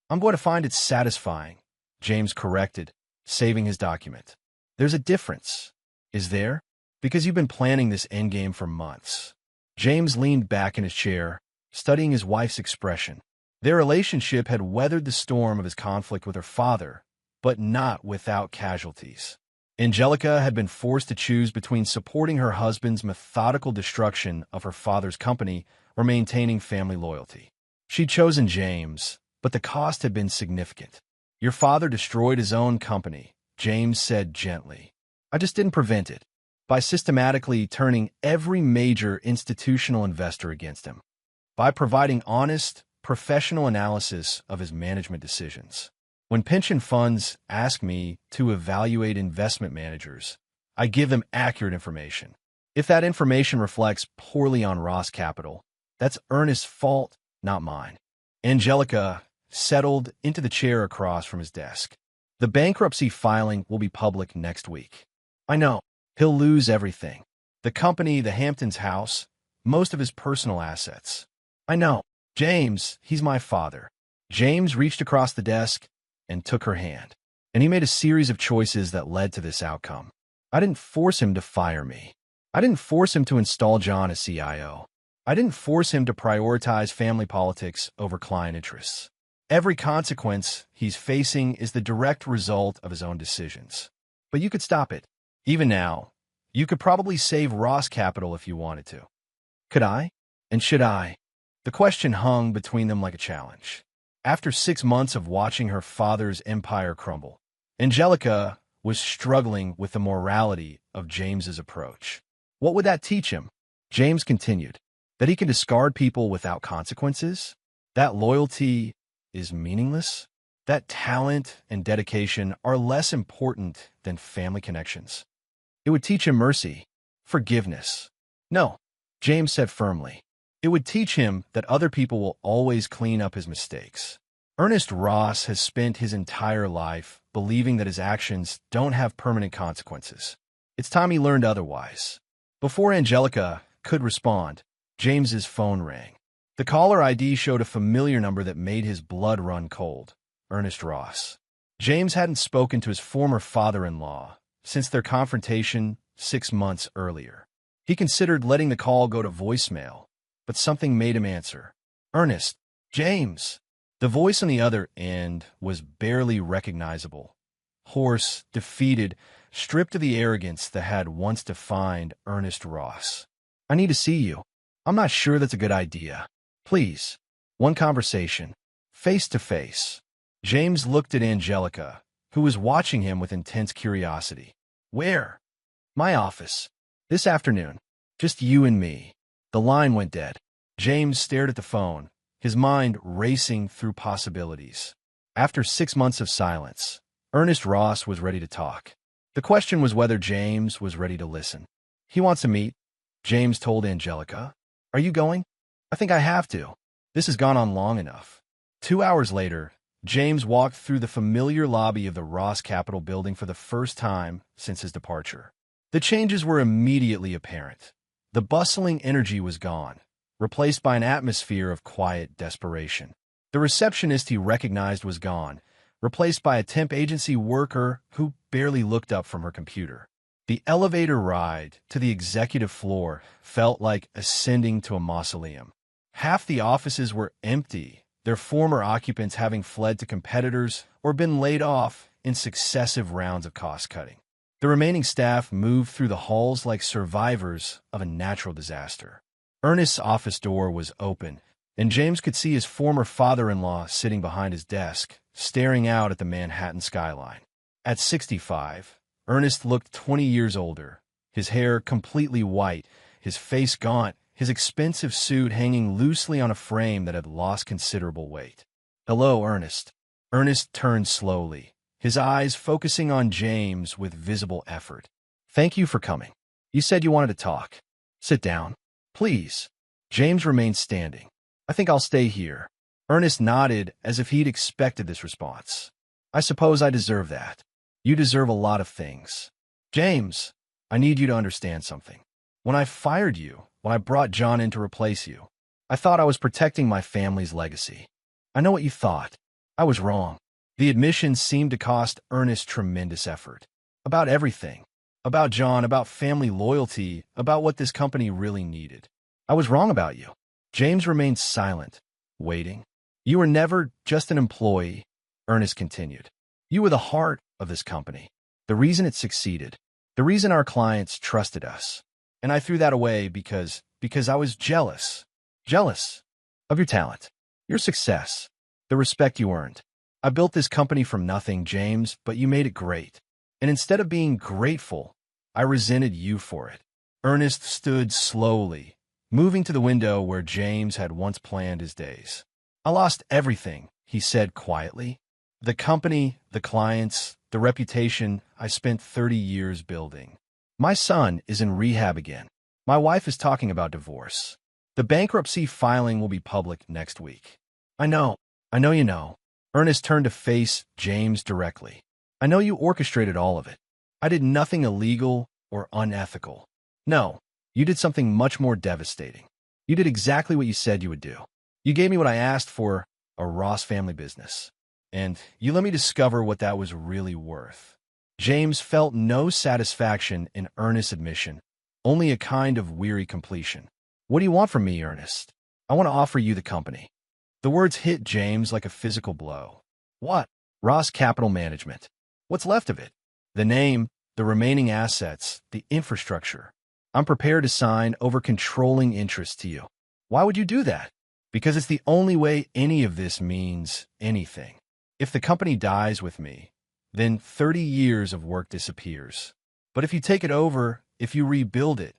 "I'm going to find it satisfying," James corrected, saving his document. "There's a difference." "Is there?" "Because you've been planning this endgame for months." James leaned back in his chair, studying his wife's expression. Their relationship had weathered the storm of his conflict with her father, but not without casualties. Angelica had been forced to choose between supporting her husband's methodical destruction of her father's company or maintaining family loyalty. She'd chosen James, but the cost had been significant. "Your father destroyed his own company," James said gently. "I just didn't prevent it by systematically turning every major institutional investor against him, by providing honest, professional analysis of his management decisions. When pension funds ask me to evaluate investment managers, I give them accurate information. If that information reflects poorly on Ross Capital, that's Ernest's fault, not mine." Angelica settled into the chair across from his desk. "The bankruptcy filing will be public next week." "I know. He'll lose everything. The company, the Hamptons house, most of his personal assets." "I know. James, he's my father." James reached across the desk and took her hand. "And he made a series of choices that led to this outcome. I didn't force him to fire me. I didn't force him to install John as CIO. I didn't force him to prioritize family politics over client interests. Every consequence he's facing is the direct result of his own decisions. But you could stop it. Even now, you could probably save Ross Capital if you wanted to." "Could I? And should I?" The question hung between them like a challenge. After 6 months of watching her father's empire crumble, Angelica was struggling with the morality of James's approach. What would that teach him? James continued, "That he can discard people without consequences? That loyalty is meaningless? That talent and dedication are less important than family connections? It would teach him mercy, forgiveness." "No," James said firmly. "It would teach him that other people will always clean up his mistakes. Ernest Ross has spent his entire life believing that his actions don't have permanent consequences. It's time he learned otherwise." Before Angelica could respond, James's phone rang. The caller ID showed a familiar number that made his blood run cold. Ernest Ross. James hadn't spoken to his former father-in-law since their confrontation 6 months earlier. He considered letting the call go to voicemail, but something made him answer. "Ernest, James." The voice on the other end was barely recognizable. Hoarse, defeated, stripped of the arrogance that had once defined Ernest Ross. "I need to see you. I'm not sure that's a good idea. Please, one conversation, face to face." James looked at Angelica, who was watching him with intense curiosity. "Where?" "My office. This afternoon. Just you and me." The line went dead. James stared at the phone, his mind racing through possibilities. After 6 months of silence, Ernest Ross was ready to talk. The question was whether James was ready to listen. "He wants to meet," James told Angelica. "Are you going?" "I think I have to. This has gone on long enough." 2 hours later, James walked through the familiar lobby of the Ross Capitol building for the first time since his departure. The changes were immediately apparent. The bustling energy was gone, replaced by an atmosphere of quiet desperation. The receptionist he recognized was gone, replaced by a temp agency worker who barely looked up from her computer. The elevator ride to the executive floor felt like ascending to a mausoleum. Half the offices were empty, their former occupants having fled to competitors or been laid off in successive rounds of cost-cutting. The remaining staff moved through the halls like survivors of a natural disaster. Ernest's office door was open, and James could see his former father-in-law sitting behind his desk, staring out at the Manhattan skyline. At 65, Ernest looked 20 years older, his hair completely white, his face gaunt, his expensive suit hanging loosely on a frame that had lost considerable weight. "Hello, Ernest." Ernest turned slowly, his eyes focusing on James with visible effort. "Thank you for coming. You said you wanted to talk. Sit down, please." James remained standing. "I think I'll stay here." Ernest nodded as if he'd expected this response. "I suppose I deserve that. You deserve a lot of things." "James, I need you to understand something. When I fired you, when I brought John in to replace you, I thought I was protecting my family's legacy. I know what you thought. I was wrong." The admission seemed to cost Ernest tremendous effort. About everything. About John, about family loyalty, about what this company really needed. "I was wrong about you." James remained silent, waiting. "You were never just an employee," Ernest continued. "You were the heart of this company. The reason it succeeded. The reason our clients trusted us. And I threw that away because I was jealous. Jealous of your talent, your success, the respect you earned. I built this company from nothing, James, but you made it great. And instead of being grateful, I resented you for it." Ernest stood slowly, moving to the window where James had once planned his days. "I lost everything," he said quietly. "The company, the clients, the reputation I spent 30 years building. My son is in rehab again. My wife is talking about divorce. The bankruptcy filing will be public next week. I know you know." Ernest turned to face James directly. "I know you orchestrated all of it. I did nothing illegal or unethical. No, you did something much more devastating. You did exactly what you said you would do. You gave me what I asked for, a Ross family business. And you let me discover what that was really worth." James felt no satisfaction in Ernest's admission, only a kind of weary completion. "What do you want from me, Ernest?" "I want to offer you the company." The words hit James like a physical blow. "What?" "Ross Capital Management. What's left of it. The name, the remaining assets, the infrastructure. I'm prepared to sign over controlling interest to you." "Why would you do that?" "Because it's the only way any of this means anything. If the company dies with me, then 30 years of work disappears. But if you take it over, if you rebuild it,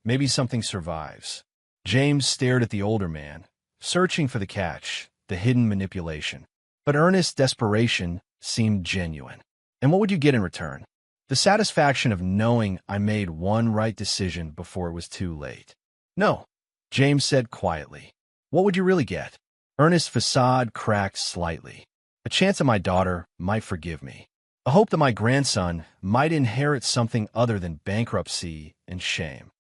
maybe something survives." James stared at the older man, searching for the catch, the hidden manipulation. But Ernest's desperation seemed genuine. "And what would you get in return?" "The satisfaction of knowing I made one right decision before it was too late." "No," James said quietly. "What would you really get?" Ernest's facade cracked slightly. "A chance that my daughter might forgive me. A hope that my grandson might inherit something other than bankruptcy and shame."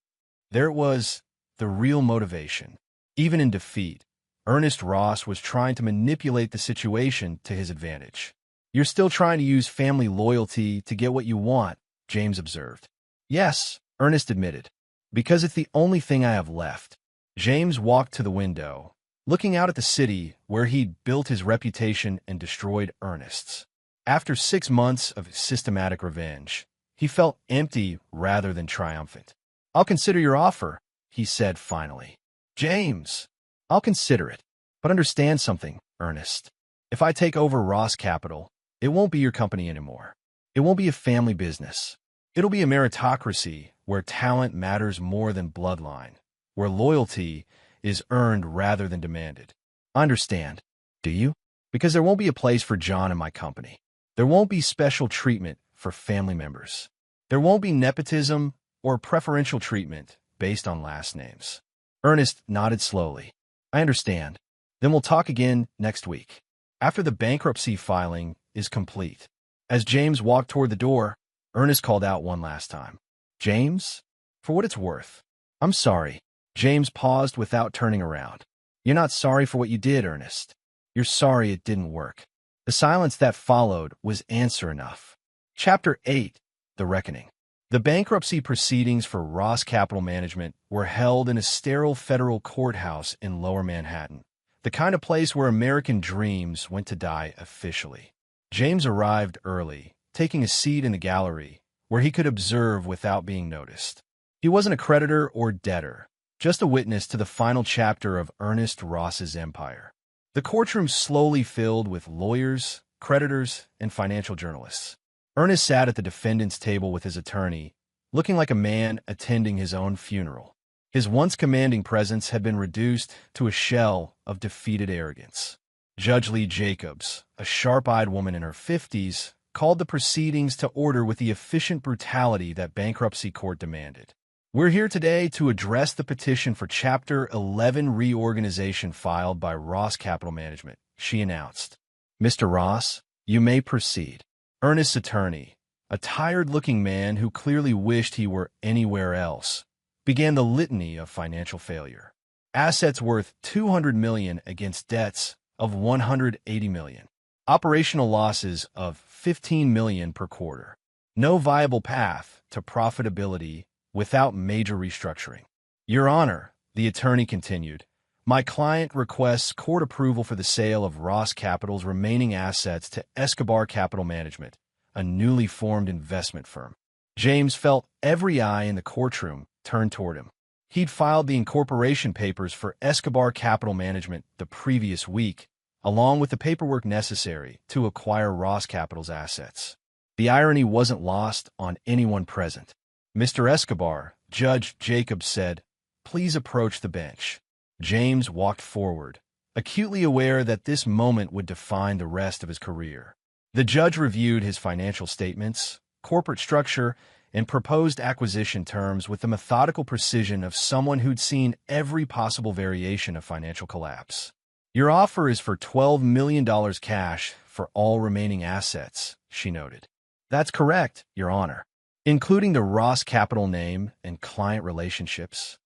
There it was, the real motivation. Even in defeat, Ernest Ross was trying to manipulate the situation to his advantage. "You're still trying to use family loyalty to get what you want," James observed. "Yes," Ernest admitted, "because it's the only thing I have left." James walked to the window, looking out at the city where he'd built his reputation and destroyed Ernest's. After 6 months of systematic revenge, he felt empty rather than triumphant. "I'll consider your offer," he said finally. "James, I'll consider it. But understand something, Ernest. If I take over Ross Capital, it won't be your company anymore. It won't be a family business. It'll be a meritocracy where talent matters more than bloodline, where loyalty is earned rather than demanded. Understand, do you? Because there won't be a place for John in my company. There won't be special treatment for family members. There won't be nepotism or preferential treatment based on last names." Ernest nodded slowly. "I understand. Then we'll talk again next week." after the bankruptcy filing is complete. As James walked toward the door, Ernest called out one last time. James? For what it's worth. I'm sorry. James paused without turning around. You're not sorry for what you did, Ernest. You're sorry it didn't work. The silence that followed was answer enough. Chapter 8. The Reckoning. The bankruptcy proceedings for Ross Capital Management were held in a sterile federal courthouse in Lower Manhattan, the kind of place where American dreams went to die officially. James arrived early, taking a seat in the gallery, where he could observe without being noticed. He wasn't a creditor or debtor, just a witness to the final chapter of Ernest Ross's empire. The courtroom slowly filled with lawyers, creditors, and financial journalists. Ernest sat at the defendant's table with his attorney, looking like a man attending his own funeral. His once commanding presence had been reduced to a shell of defeated arrogance. Judge Lee Jacobs, a sharp-eyed woman in her 50s, called the proceedings to order with the efficient brutality that bankruptcy court demanded. We're here today to address the petition for Chapter 11 reorganization filed by Ross Capital Management, she announced. Mr. Ross, you may proceed. Ernest's attorney, a tired-looking man who clearly wished he were anywhere else, began the litany of financial failure. Assets worth $200 million against debts of $180 million. Operational losses of $15 million per quarter. No viable path to profitability without major restructuring. Your Honor, the attorney continued, my client requests court approval for the sale of Ross Capital's remaining assets to Escobar Capital Management, a newly formed investment firm. James felt every eye in the courtroom turned toward him. He'd filed the incorporation papers for Escobar Capital Management the previous week, along with the paperwork necessary to acquire Ross Capital's assets. The irony wasn't lost on anyone present. Mr. Escobar, Judge Jacobs said, please approach the bench. James walked forward, acutely aware that this moment would define the rest of his career. The judge reviewed his financial statements, corporate structure, and proposed acquisition terms with the methodical precision of someone who'd seen every possible variation of financial collapse. Your offer is for $12 million cash for all remaining assets, she noted. That's correct, Your Honor. Including the Ross Capital name and client relationships?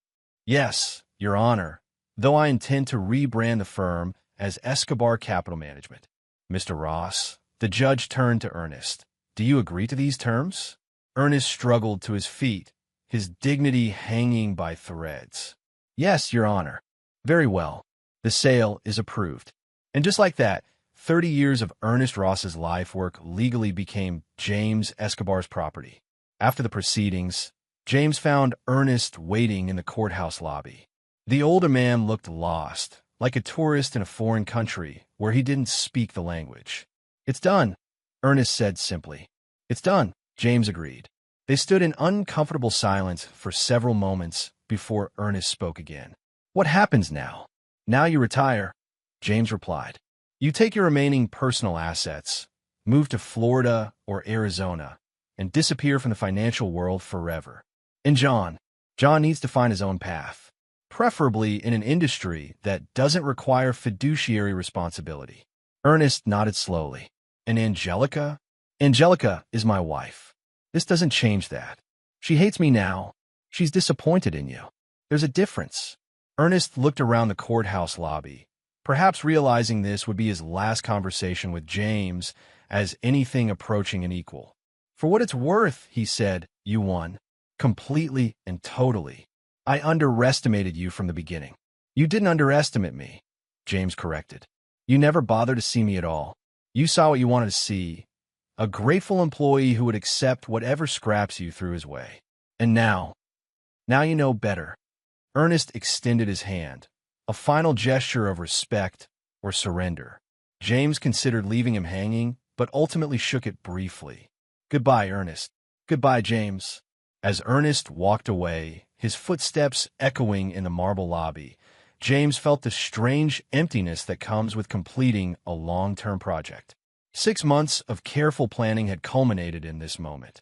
Yes, Your Honor, though I intend to rebrand the firm as Escobar Capital Management. Mr. Ross, the judge turned to Ernest. Do you agree to these terms? Ernest struggled to his feet, his dignity hanging by threads. Yes, Your Honor. Very well. The sale is approved. And just like that, 30 years of Ernest Ross's life work legally became James Escobar's property. After the proceedings, James found Ernest waiting in the courthouse lobby. The older man looked lost, like a tourist in a foreign country where he didn't speak the language. It's done, Ernest said simply. It's done, James agreed. They stood in uncomfortable silence for several moments before Ernest spoke again. What happens now? Now you retire, James replied. You take your remaining personal assets, move to Florida or Arizona, and disappear from the financial world forever. And John needs to find his own path, preferably in an industry that doesn't require fiduciary responsibility. Ernest nodded slowly. And Angelica? Angelica is my wife. This doesn't change that. She hates me now. She's disappointed in you. There's a difference. Ernest looked around the courthouse lobby, perhaps realizing this would be his last conversation with James as anything approaching an equal. For what it's worth, he said, you won. Completely and totally. I underestimated you from the beginning. You didn't underestimate me, James corrected. You never bothered to see me at all. You saw what you wanted to see. A grateful employee who would accept whatever scraps you threw his way. And now you know better. Ernest extended his hand, a final gesture of respect or surrender. James considered leaving him hanging, but ultimately shook it briefly. Goodbye, Ernest. Goodbye, James. As Ernest walked away, his footsteps echoing in the marble lobby, James felt the strange emptiness that comes with completing a long-term project. 6 months of careful planning had culminated in this moment.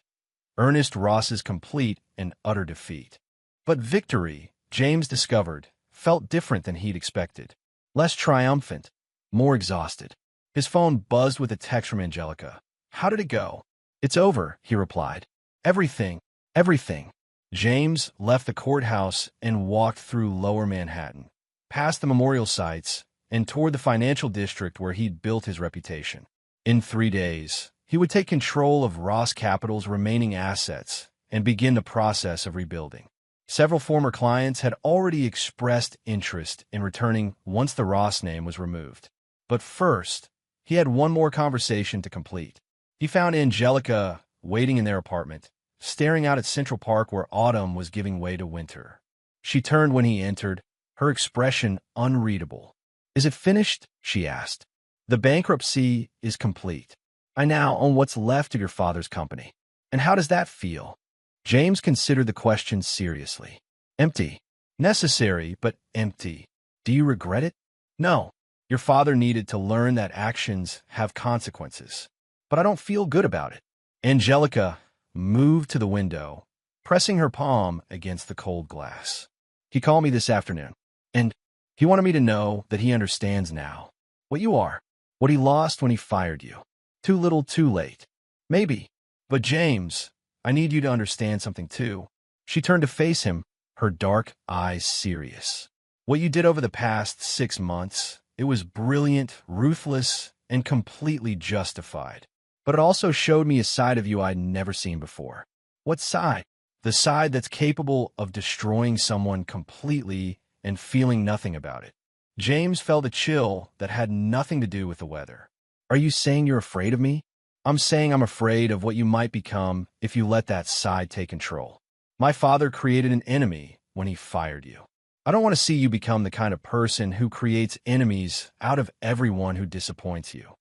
Ernest Ross's complete and utter defeat. But victory, James discovered, felt different than he'd expected. Less triumphant, more exhausted. His phone buzzed with a text from Angelica. "How did it go?" "It's over," he replied. "Everything, everything." James left the courthouse and walked through Lower Manhattan, past the memorial sites, and toward the financial district where he'd built his reputation. In 3 days, he would take control of Ross Capital's remaining assets and begin the process of rebuilding. Several former clients had already expressed interest in returning once the Ross name was removed. But first, he had one more conversation to complete. He found Angelica waiting in their apartment, staring out at Central Park where autumn was giving way to winter. She turned when he entered, her expression unreadable. "Is it finished?" she asked. "The bankruptcy is complete. I now own what's left of your father's company." "And how does that feel?" James considered the question seriously. "Empty. Necessary, but empty. Do you regret it?" "No. Your father needed to learn that actions have consequences. But I don't feel good about it." Angelica moved to the window, pressing her palm against the cold glass. "He called me this afternoon, and he wanted me to know that he understands now what you are, what he lost when he fired you. Too little, too late. Maybe. But James, I need you to understand something too." She turned to face him, her dark eyes serious. "What you did over the past 6 months, it was brilliant, ruthless, and completely justified. But it also showed me a side of you I'd never seen before." "What side?" "The side that's capable of destroying someone completely and feeling nothing about it." James felt a chill that had nothing to do with the weather. "Are you saying you're afraid of me?" "I'm saying I'm afraid of what you might become if you let that side take control. My father created an enemy when he fired you. I don't want to see you become the kind of person who creates enemies out of everyone who disappoints you.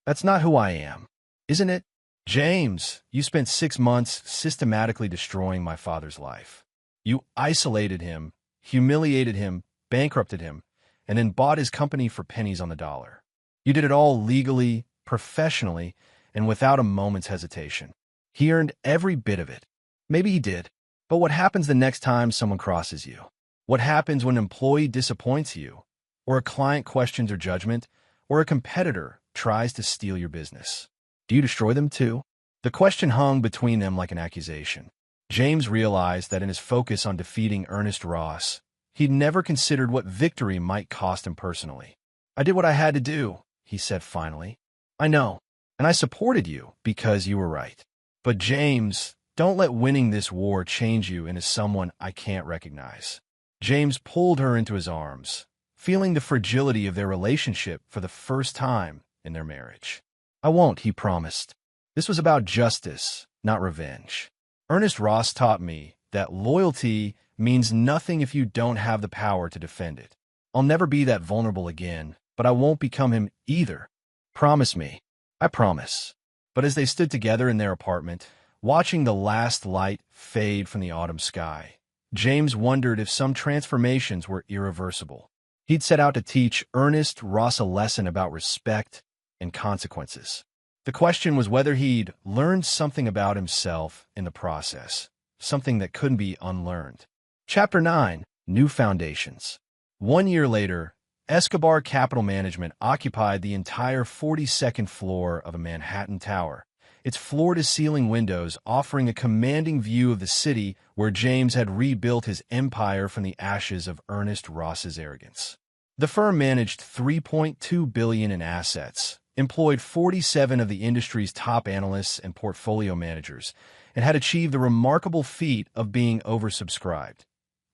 That's not who I am, isn't it?" "James, you spent 6 months systematically destroying my father's life. You isolated him, humiliated him, bankrupted him, and then bought his company for pennies on the dollar. You did it all legally, professionally, and without a moment's hesitation. He earned every bit of it." "Maybe he did. But what happens the next time someone crosses you? What happens when an employee disappoints you, or a client questions your judgment, or a competitor tries to steal your business? Do you destroy them too?" The question hung between them like an accusation. James realized that in his focus on defeating Ernest Ross, he'd never considered what victory might cost him personally. "I did what I had to do," he said finally. "I know, and I supported you because you were right. But James, don't let winning this war change you into someone I can't recognize." James pulled her into his arms, feeling the fragility of their relationship for the first time in their marriage. "I won't," he promised. "This was about justice, not revenge. Ernest Ross taught me that loyalty means nothing if you don't have the power to defend it. I'll never be that vulnerable again, but I won't become him either. Promise me." "I promise." But as they stood together in their apartment, watching the last light fade from the autumn sky, James wondered if some transformations were irreversible. He'd set out to teach Ernest Ross a lesson about respect and consequences. The question was whether he'd learned something about himself in the process, something that couldn't be unlearned. Chapter 9: New Foundations. 1 year later, Escobar Capital Management occupied the entire 42nd floor of a Manhattan tower, its floor-to-ceiling windows offering a commanding view of the city where James had rebuilt his empire from the ashes of Ernest Ross's arrogance. The firm managed $3.2 billion in assets, employed 47 of the industry's top analysts and portfolio managers, and had achieved the remarkable feat of being oversubscribed,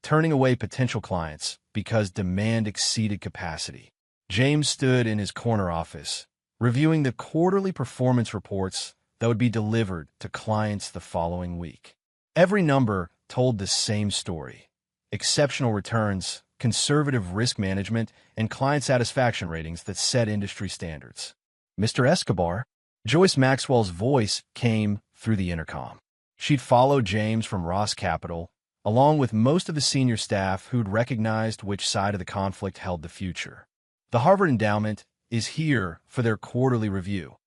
turning away potential clients because demand exceeded capacity. James stood in his corner office, reviewing the quarterly performance reports that would be delivered to clients the following week. Every number told the same story: exceptional returns, conservative risk management, and client satisfaction ratings that set industry standards. "Mr. Escobar," Joyce Maxwell's voice came through the intercom. She'd followed James from Ross Capital, along with most of the senior staff who'd recognized which side of the conflict held the future. "The Harvard Endowment is here for their quarterly review.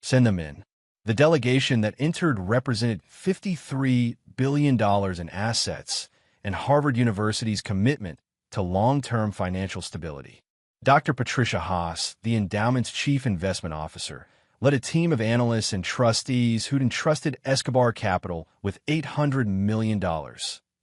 Send them in." The delegation that entered represented $53 billion in assets and Harvard University's commitment to long-term financial stability. Dr. Patricia Haas, the endowment's chief investment officer, led a team of analysts and trustees who'd entrusted Escobar Capital with $800 million,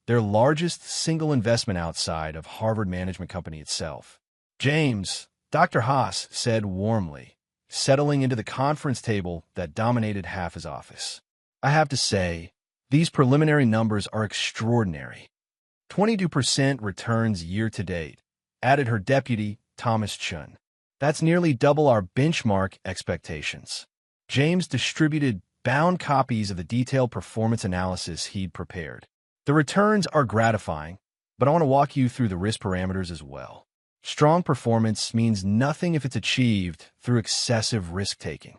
their largest single investment outside of Harvard Management Company itself. James, Dr. Haas said warmly, settling into the conference table that dominated half his office. I have to say, these preliminary numbers are extraordinary. 22% returns year to date, added her deputy, Thomas Chun. That's nearly double our benchmark expectations. James distributed bound copies of the detailed performance analysis he'd prepared. The returns are gratifying, but I want to walk you through the risk parameters as well. Strong performance means nothing if it's achieved through excessive risk-taking.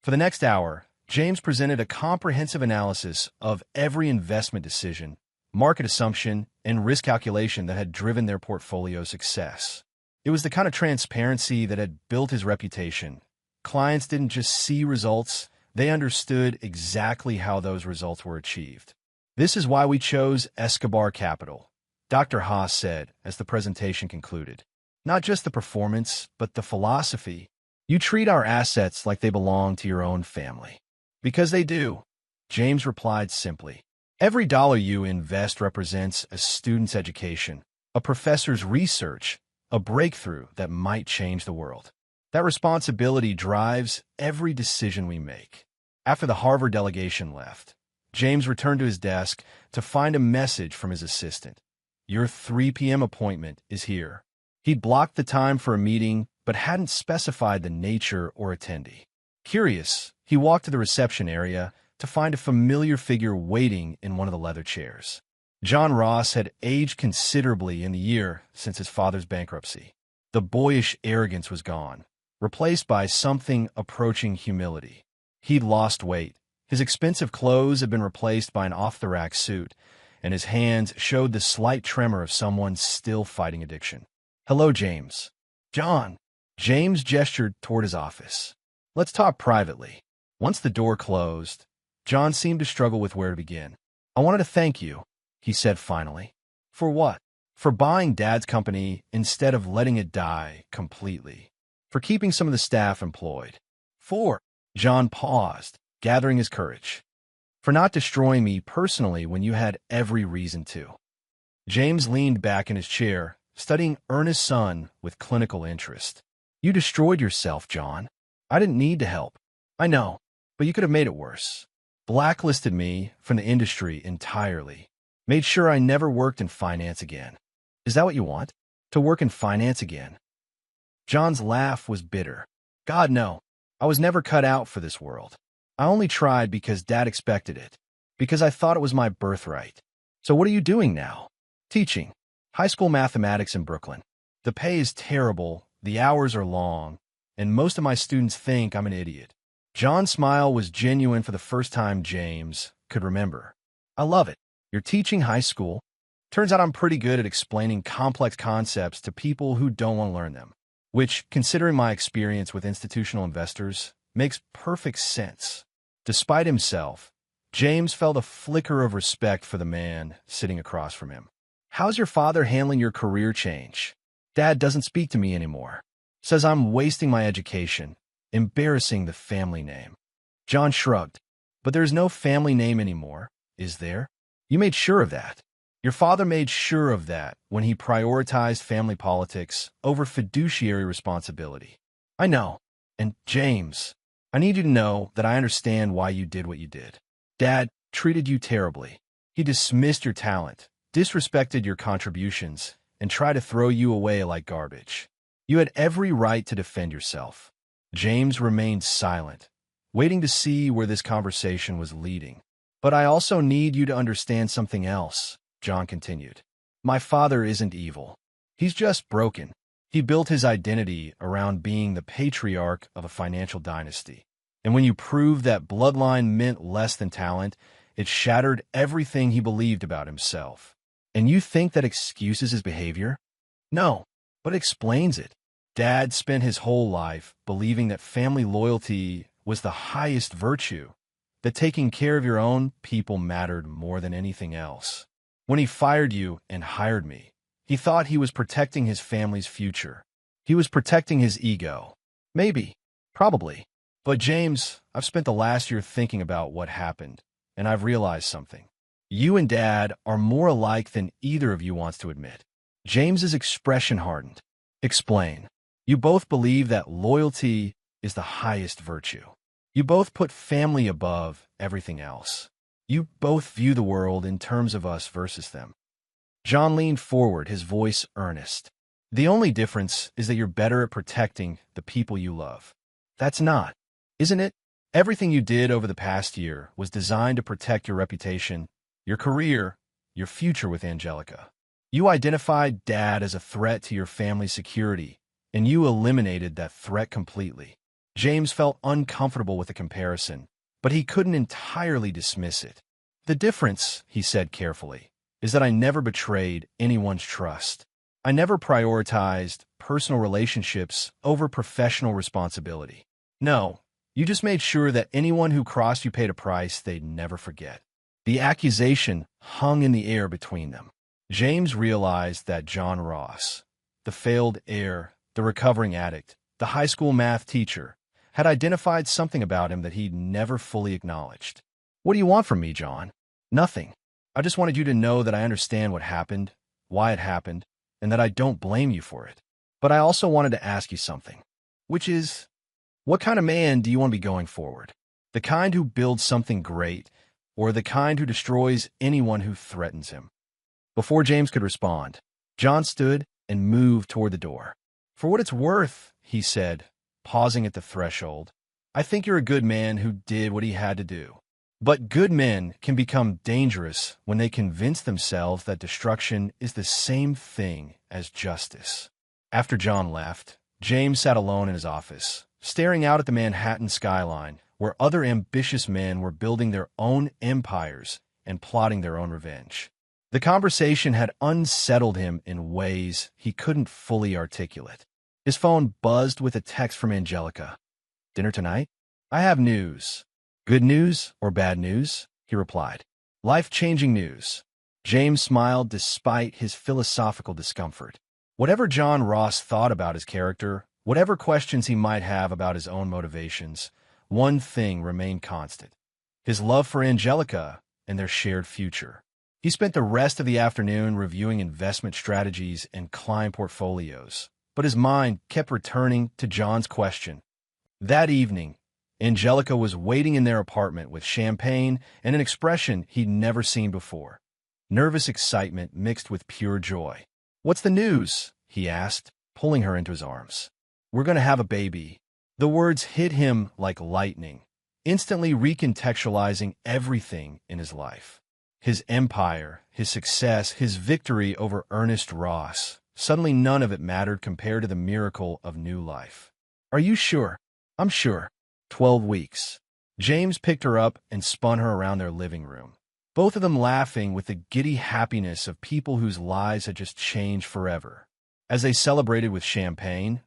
For the next hour, James presented a comprehensive analysis of every investment decision, market assumption, and risk calculation that had driven their portfolio's success. It was the kind of transparency that had built his reputation. Clients didn't just see results, they understood exactly how those results were achieved. This is why we chose Escobar Capital, Dr. Haas said as the presentation concluded. Not just the performance, but the philosophy. You treat our assets like they belong to your own family. Because they do, James replied simply. Every dollar you invest represents a student's education, a professor's research, a breakthrough that might change the world. That responsibility drives every decision we make. After the Harvard delegation left, James returned to his desk to find a message from his assistant. Your 3 p.m. appointment is here. He'd blocked the time for a meeting, but hadn't specified the nature or attendee. Curious, he walked to the reception area to find a familiar figure waiting in one of the leather chairs. John Ross had aged considerably in the year since his father's bankruptcy. The boyish arrogance was gone, replaced by something approaching humility. He'd lost weight. His expensive clothes had been replaced by an off-the-rack suit, and his hands showed the slight tremor of someone still fighting addiction. Hello, James. John. James gestured toward his office. Let's talk privately. Once the door closed, John seemed to struggle with where to begin. I wanted to thank you, he said finally. For what? For buying Dad's company instead of letting it die completely. For keeping some of the staff employed. John paused, gathering his courage. For not destroying me personally when you had every reason to. James leaned back in his chair, studying Ernest's son with clinical interest. You destroyed yourself, John. I didn't need to help. I know, but you could have made it worse. Blacklisted me from the industry entirely. Made sure I never worked in finance again. Is that what you want? To work in finance again? John's laugh was bitter. God, no. I was never cut out for this world. I only tried because Dad expected it. Because I thought it was my birthright. So what are you doing now? Teaching. High school mathematics in Brooklyn. The pay is terrible, the hours are long, and most of my students think I'm an idiot. John's smile was genuine for the first time James could remember. I love it. You're teaching high school. Turns out I'm pretty good at explaining complex concepts to people who don't want to learn them, which, considering my experience with institutional investors, makes perfect sense. Despite himself, James felt a flicker of respect for the man sitting across from him. How's your father handling your career change? Dad doesn't speak to me anymore. Says I'm wasting my education, embarrassing the family name. John shrugged. But there's no family name anymore, is there? You made sure of that. Your father made sure of that when he prioritized family politics over fiduciary responsibility. I know. And James, I need you to know that I understand why you did what you did. Dad treated you terribly. He dismissed your talent, disrespected your contributions, and tried to throw you away like garbage. You had every right to defend yourself. James remained silent, waiting to see where this conversation was leading. But I also need you to understand something else, John continued. My father isn't evil. He's just broken. He built his identity around being the patriarch of a financial dynasty. And when you proved that bloodline meant less than talent, it shattered everything he believed about himself. And you think that excuses his behavior? No, but it explains it. Dad spent his whole life believing that family loyalty was the highest virtue, that taking care of your own people mattered more than anything else. When he fired you and hired me, he thought he was protecting his family's future. He was protecting his ego. Maybe. Probably. But James, I've spent the last year thinking about what happened, and I've realized something. You and Dad are more alike than either of you wants to admit. James's expression hardened. Explain. You both believe that loyalty is the highest virtue. You both put family above everything else. You both view the world in terms of us versus them. John leaned forward, his voice earnest. The only difference is that you're better at protecting the people you love. That's not, isn't it? Everything you did over the past year was designed to protect your reputation, your career, your future with Angelica. You identified Dad as a threat to your family's security, and you eliminated that threat completely. James felt uncomfortable with the comparison, but he couldn't entirely dismiss it. The difference, he said carefully, is that I never betrayed anyone's trust. I never prioritized personal relationships over professional responsibility. No, you just made sure that anyone who crossed you paid a price they'd never forget. The accusation hung in the air between them. James realized that John Ross, the failed heir, the recovering addict, the high school math teacher, had identified something about him that he'd never fully acknowledged. What do you want from me, John? Nothing. I just wanted you to know that I understand what happened, why it happened, and that I don't blame you for it. But I also wanted to ask you something, which is, what kind of man do you want to be going forward? The kind who builds something great, or the kind who destroys anyone who threatens him? Before James could respond, John stood and moved toward the door. For what it's worth, he said, pausing at the threshold, I think you're a good man who did what he had to do. But good men can become dangerous when they convince themselves that destruction is the same thing as justice. After John left, James sat alone in his office, staring out at the Manhattan skyline, where other ambitious men were building their own empires and plotting their own revenge. The conversation had unsettled him in ways he couldn't fully articulate. His phone buzzed with a text from Angelica. Dinner tonight? I have news. Good news or bad news? He replied. Life-changing news. James smiled despite his philosophical discomfort. Whatever John Ross thought about his character, whatever questions he might have about his own motivations, one thing remained constant: his love for Angelica and their shared future. He spent the rest of the afternoon reviewing investment strategies and client portfolios, but his mind kept returning to John's question. That evening, Angelica was waiting in their apartment with champagne and an expression he'd never seen before. Nervous excitement mixed with pure joy. What's the news? He asked, pulling her into his arms. We're going to have a baby. The words hit him like lightning, instantly recontextualizing everything in his life. His empire, his success, his victory over Ernest Ross. Suddenly none of it mattered compared to the miracle of new life. Are you sure? I'm sure. 12 weeks. James picked her up and spun her around their living room, both of them laughing with the giddy happiness of people whose lives had just changed forever. As they celebrated with champagne,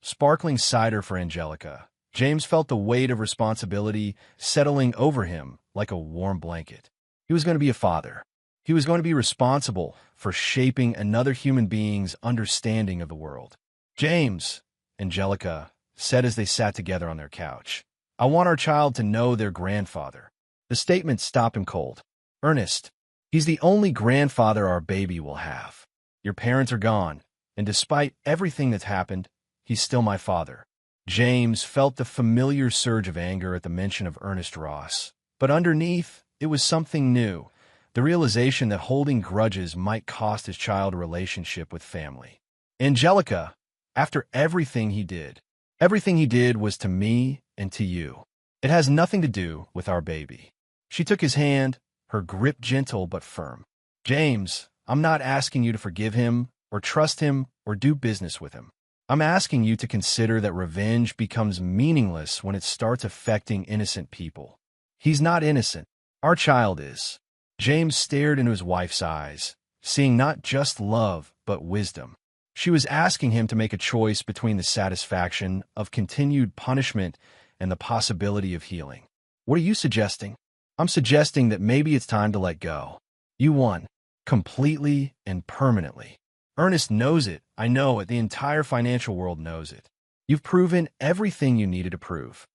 sparkling cider for Angelica, James felt the weight of responsibility settling over him like a warm blanket. He was going to be a father. He was going to be responsible for shaping another human being's understanding of the world. James, Angelica said as they sat together on their couch, I want our child to know their grandfather. The statement stopped him cold. Ernest, he's the only grandfather our baby will have. Your parents are gone, and despite everything that's happened, he's still my father. James felt the familiar surge of anger at the mention of Ernest Ross, but underneath, it was something new, the realization that holding grudges might cost his child a relationship with family. Angelica, after everything he did was to me and to you. It has nothing to do with our baby. She took his hand, her grip gentle but firm. James, I'm not asking you to forgive him or trust him or do business with him. I'm asking you to consider that revenge becomes meaningless when it starts affecting innocent people. He's not innocent. Our child is. James stared into his wife's eyes, seeing not just love, but wisdom. She was asking him to make a choice between the satisfaction of continued punishment and the possibility of healing. What are you suggesting? I'm suggesting that maybe it's time to let go. You won, completely and permanently. Ernest knows it. I know it. The entire financial world knows it. You've proven everything you needed to prove.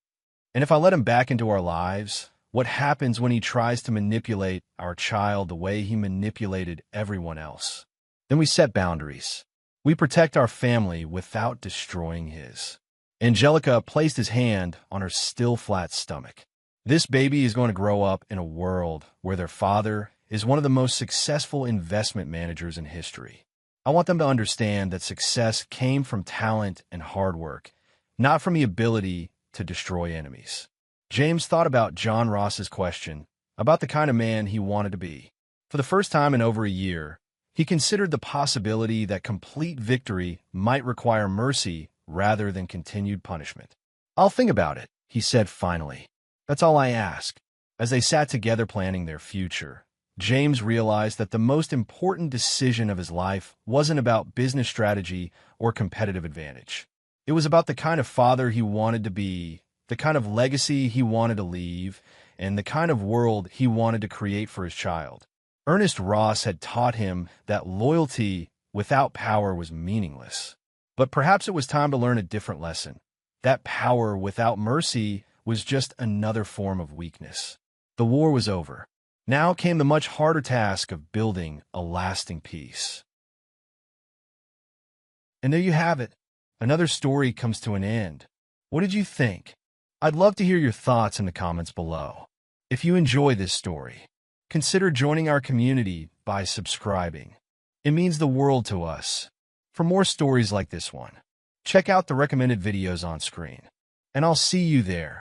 And if I let him back into our lives, what happens when he tries to manipulate our child the way he manipulated everyone else? Then we set boundaries. We protect our family without destroying his. Angelica placed his hand on her still flat stomach. This baby is going to grow up in a world where their father is one of the most successful investment managers in history. I want them to understand that success came from talent and hard work, not from the ability to destroy enemies. James thought about John Ross's question about the kind of man he wanted to be. For the first time in over a year, he considered the possibility that complete victory might require mercy rather than continued punishment. "I'll think about it," he said finally. "That's all I ask." As they sat together planning their future, James realized that the most important decision of his life wasn't about business strategy or competitive advantage. It was about the kind of father he wanted to be, the kind of legacy he wanted to leave, and the kind of world he wanted to create for his child. Ernest Ross had taught him that loyalty without power was meaningless. But perhaps it was time to learn a different lesson. That power without mercy was just another form of weakness. The war was over. Now came the much harder task of building a lasting peace. And there you have it. Another story comes to an end. What did you think? I'd love to hear your thoughts in the comments below. If you enjoy this story, consider joining our community by subscribing. It means the world to us. For more stories like this one, check out the recommended videos on screen. And I'll see you there.